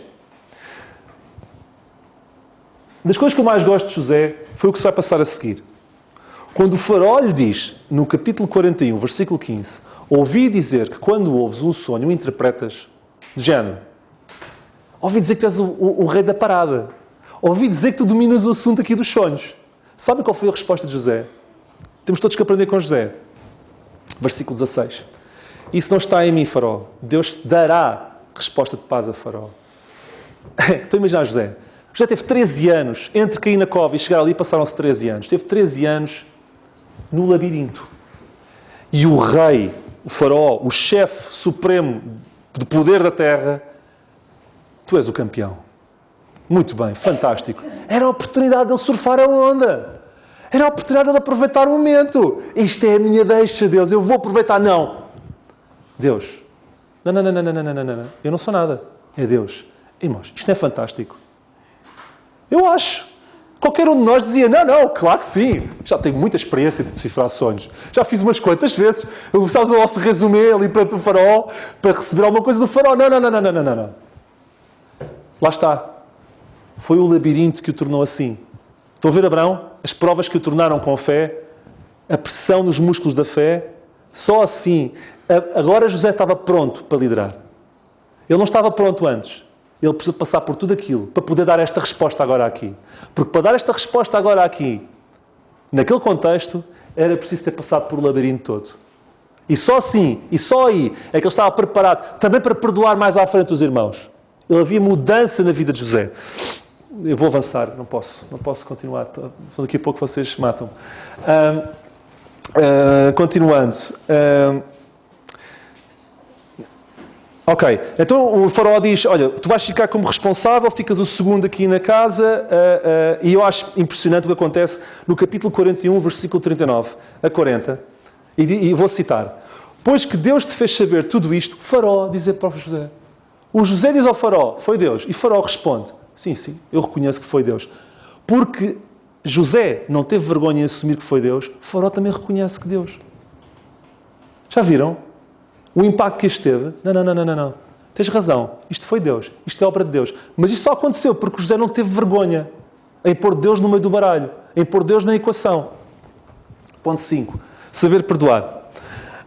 Das coisas que eu mais gosto de José foi o que se vai passar a seguir. Quando o faraó lhe diz, no capítulo 41, versículo 15, ouvi dizer que quando ouves um sonho, o interpretas de género. Ouvi dizer que tu és o rei da parada. Ouvi dizer que tu dominas o assunto aqui dos sonhos. Sabem qual foi a resposta de José? Temos todos que aprender com José. Versículo 16. Isso não está em mim, faraó. Deus te dará resposta de paz a faraó. Estou a imaginar José. José teve 13 anos. Entre cair na cova e chegar ali passaram-se 13 anos. Teve 13 anos no labirinto. E o rei, o faraó, o chefe supremo de poder da terra, tu és o campeão. Muito bem, fantástico. Era a oportunidade de ele surfar a onda. Era a oportunidade de ele aproveitar o momento. Isto é a minha deixa, Deus. Eu vou aproveitar. Não. Deus. Não. Eu não sou nada. É Deus. Irmãos, isto não é fantástico. Eu acho. Qualquer um de nós dizia, não, claro que sim. Já tenho muita experiência de decifrar sonhos. Já fiz umas quantas vezes. Eu gostava do nosso resumê ali perante o faraó para receber alguma coisa do faraó. Não. Lá está. Foi o labirinto que o tornou assim. Estão a ver, Abraão? As provas que o tornaram com fé, a pressão nos músculos da fé, só assim. Agora José estava pronto para liderar. Ele não estava pronto antes. Ele precisa passar por tudo aquilo para poder dar esta resposta agora aqui. Porque para dar esta resposta agora aqui, naquele contexto, era preciso ter passado por o labirinto todo. E só assim, e só aí, é que ele estava preparado também para perdoar mais à frente os irmãos. Ele havia mudança na vida de José. Eu vou avançar, não posso continuar. Daqui a pouco vocês matam. Continuando. Ok, então o faraó diz, olha, tu vais ficar como responsável, ficas o segundo aqui na casa, e eu acho impressionante o que acontece no capítulo 41, versículo 39 a 40, e vou citar. Pois que Deus te fez saber tudo isto, o faraó diz para o José. O José diz ao faraó, foi Deus, e o faraó responde, sim, eu reconheço que foi Deus. Porque José não teve vergonha em assumir que foi Deus, o faraó também reconhece que Deus. Já viram? O impacto que isto teve? Não. Tens razão. Isto foi Deus. Isto é obra de Deus. Mas isto só aconteceu porque José não teve vergonha em pôr Deus no meio do baralho. Em pôr Deus na equação. Ponto 5. Saber perdoar.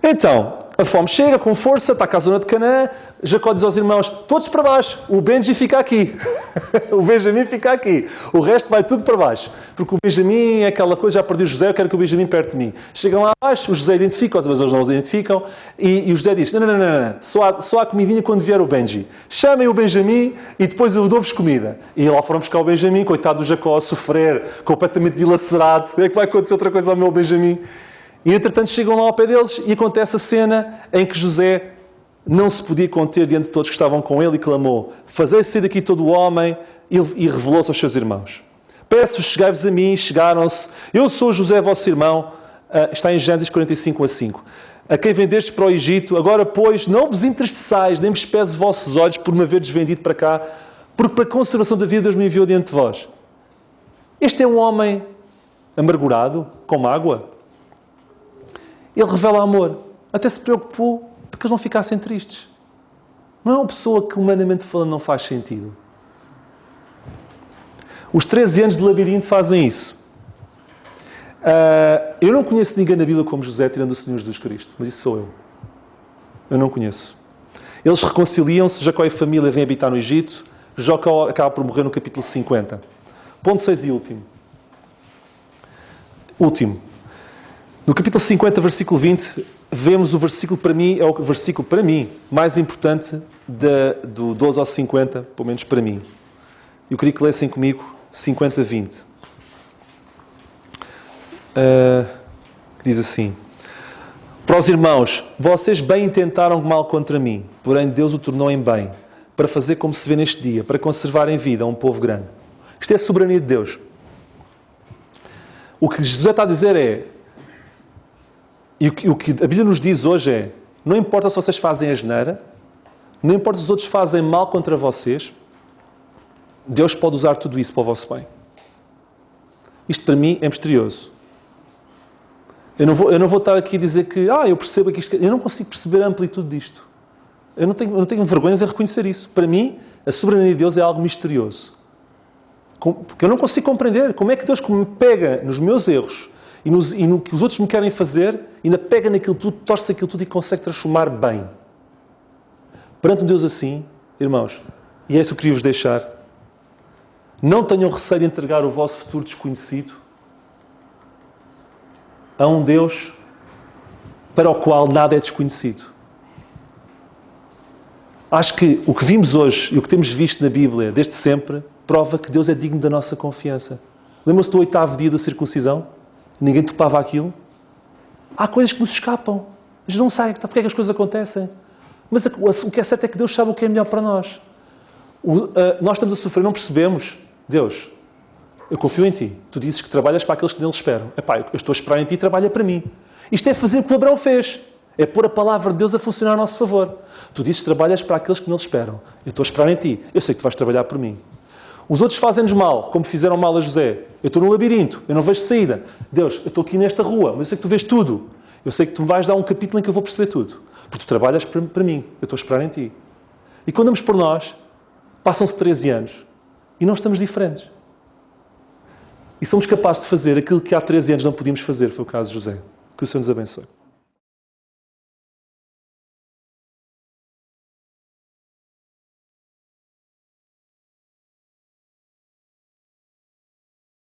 Então, A fome chega com força, está cá a zona de Canaã. Jacó diz aos irmãos, todos para baixo. O Benji fica aqui. O Benjamim fica aqui. O resto vai tudo para baixo. Porque o Benjamim é aquela coisa, já perdi o José, eu quero que o Benjamim perto de mim. Chegam lá abaixo, o José identifica-os, mas eles não os identificam. E o José diz, não. Só há comidinha quando vier o Benji. Chamem o Benjamim e depois eu dou-vos comida. E lá foram buscar o Benjamim, coitado do Jacó, a sofrer, completamente dilacerado. É que vai acontecer outra coisa ao meu Benjamim. E entretanto chegam lá ao pé deles e acontece a cena em que José não se podia conter diante de todos que estavam com ele e clamou, fazei sair daqui todo o homem, e revelou-se aos seus irmãos. Peço-vos, chegai-vos a mim, chegaram-se, eu sou José, vosso irmão, está em Gênesis 45:5. A quem vendestes para o Egito, agora pois não vos entristeçais, nem vos pese os vossos olhos por me haverdes vendido para cá, porque para a conservação da vida Deus me enviou diante de vós. Este é um homem amargurado, com mágoa. Ele revela amor. Até se preocupou para que eles não ficassem tristes. Não é uma pessoa que, humanamente falando, não faz sentido. Os 13 anos de labirinto fazem isso. Eu não conheço ninguém na Bíblia como José, tirando o Senhor Jesus Cristo. Mas isso sou eu. Eu não conheço. Eles reconciliam-se, Jacó e a família vêm habitar no Egito. Jacó acaba por morrer no capítulo 50. Ponto 6 e último. No capítulo 50, versículo 20, vemos o versículo, para mim, é o versículo, para mim, mais importante do 12 ao 50, pelo menos para mim. Eu queria que lessem comigo 50-20. Diz assim: para os irmãos, vocês bem intentaram mal contra mim, porém Deus o tornou em bem, para fazer como se vê neste dia, para conservar em vida um povo grande. Isto é a soberania de Deus. O que José está a dizer é, e o que a Bíblia nos diz hoje é, não importa se vocês fazem asneira, não importa se os outros fazem mal contra vocês, Deus pode usar tudo isso para o vosso bem. Isto para mim é misterioso. Eu não vou estar aqui a dizer que, eu percebo que isto... Eu não consigo perceber a amplitude disto. Eu não tenho vergonha de reconhecer isso. Para mim, a soberania de Deus é algo misterioso. Porque eu não consigo compreender como é que Deus me pega nos meus erros e no que os outros me querem fazer, ainda pega naquilo tudo, torce aquilo tudo e consegue transformar bem. Perante um Deus assim, irmãos, e é isso que eu queria vos deixar, não tenham receio de entregar o vosso futuro desconhecido a um Deus para o qual nada é desconhecido. Acho que o que vimos hoje e o que temos visto na Bíblia desde sempre prova que Deus é digno da nossa confiança. Lembram-se do 8º dia da circuncisão? Ninguém topava aquilo. Há coisas que nos escapam. A gente não sabe porque é que as coisas acontecem. Mas o que é certo é que Deus sabe o que é melhor para nós. Nós estamos a sofrer, não percebemos. Deus, eu confio em Ti. Tu dizes que trabalhas para aqueles que nele esperam. Epá, eu estou a esperar em Ti e trabalha para mim. Isto é fazer o que o Abraão fez. É pôr a palavra de Deus a funcionar a nosso favor. Tu dizes que trabalhas para aqueles que nele esperam. Eu estou a esperar em Ti. Eu sei que Tu vais trabalhar por mim. Os outros fazem-nos mal, como fizeram mal a José. Eu estou no labirinto, eu não vejo saída. Deus, eu estou aqui nesta rua, mas eu sei que Tu vês tudo. Eu sei que Tu me vais dar um capítulo em que eu vou perceber tudo. Porque Tu trabalhas para mim. Eu estou a esperar em Ti. E quando damos por nós, passam-se 13 anos e nós estamos diferentes. E somos capazes de fazer aquilo que há 13 anos não podíamos fazer. Foi o caso de José. Que o Senhor nos abençoe.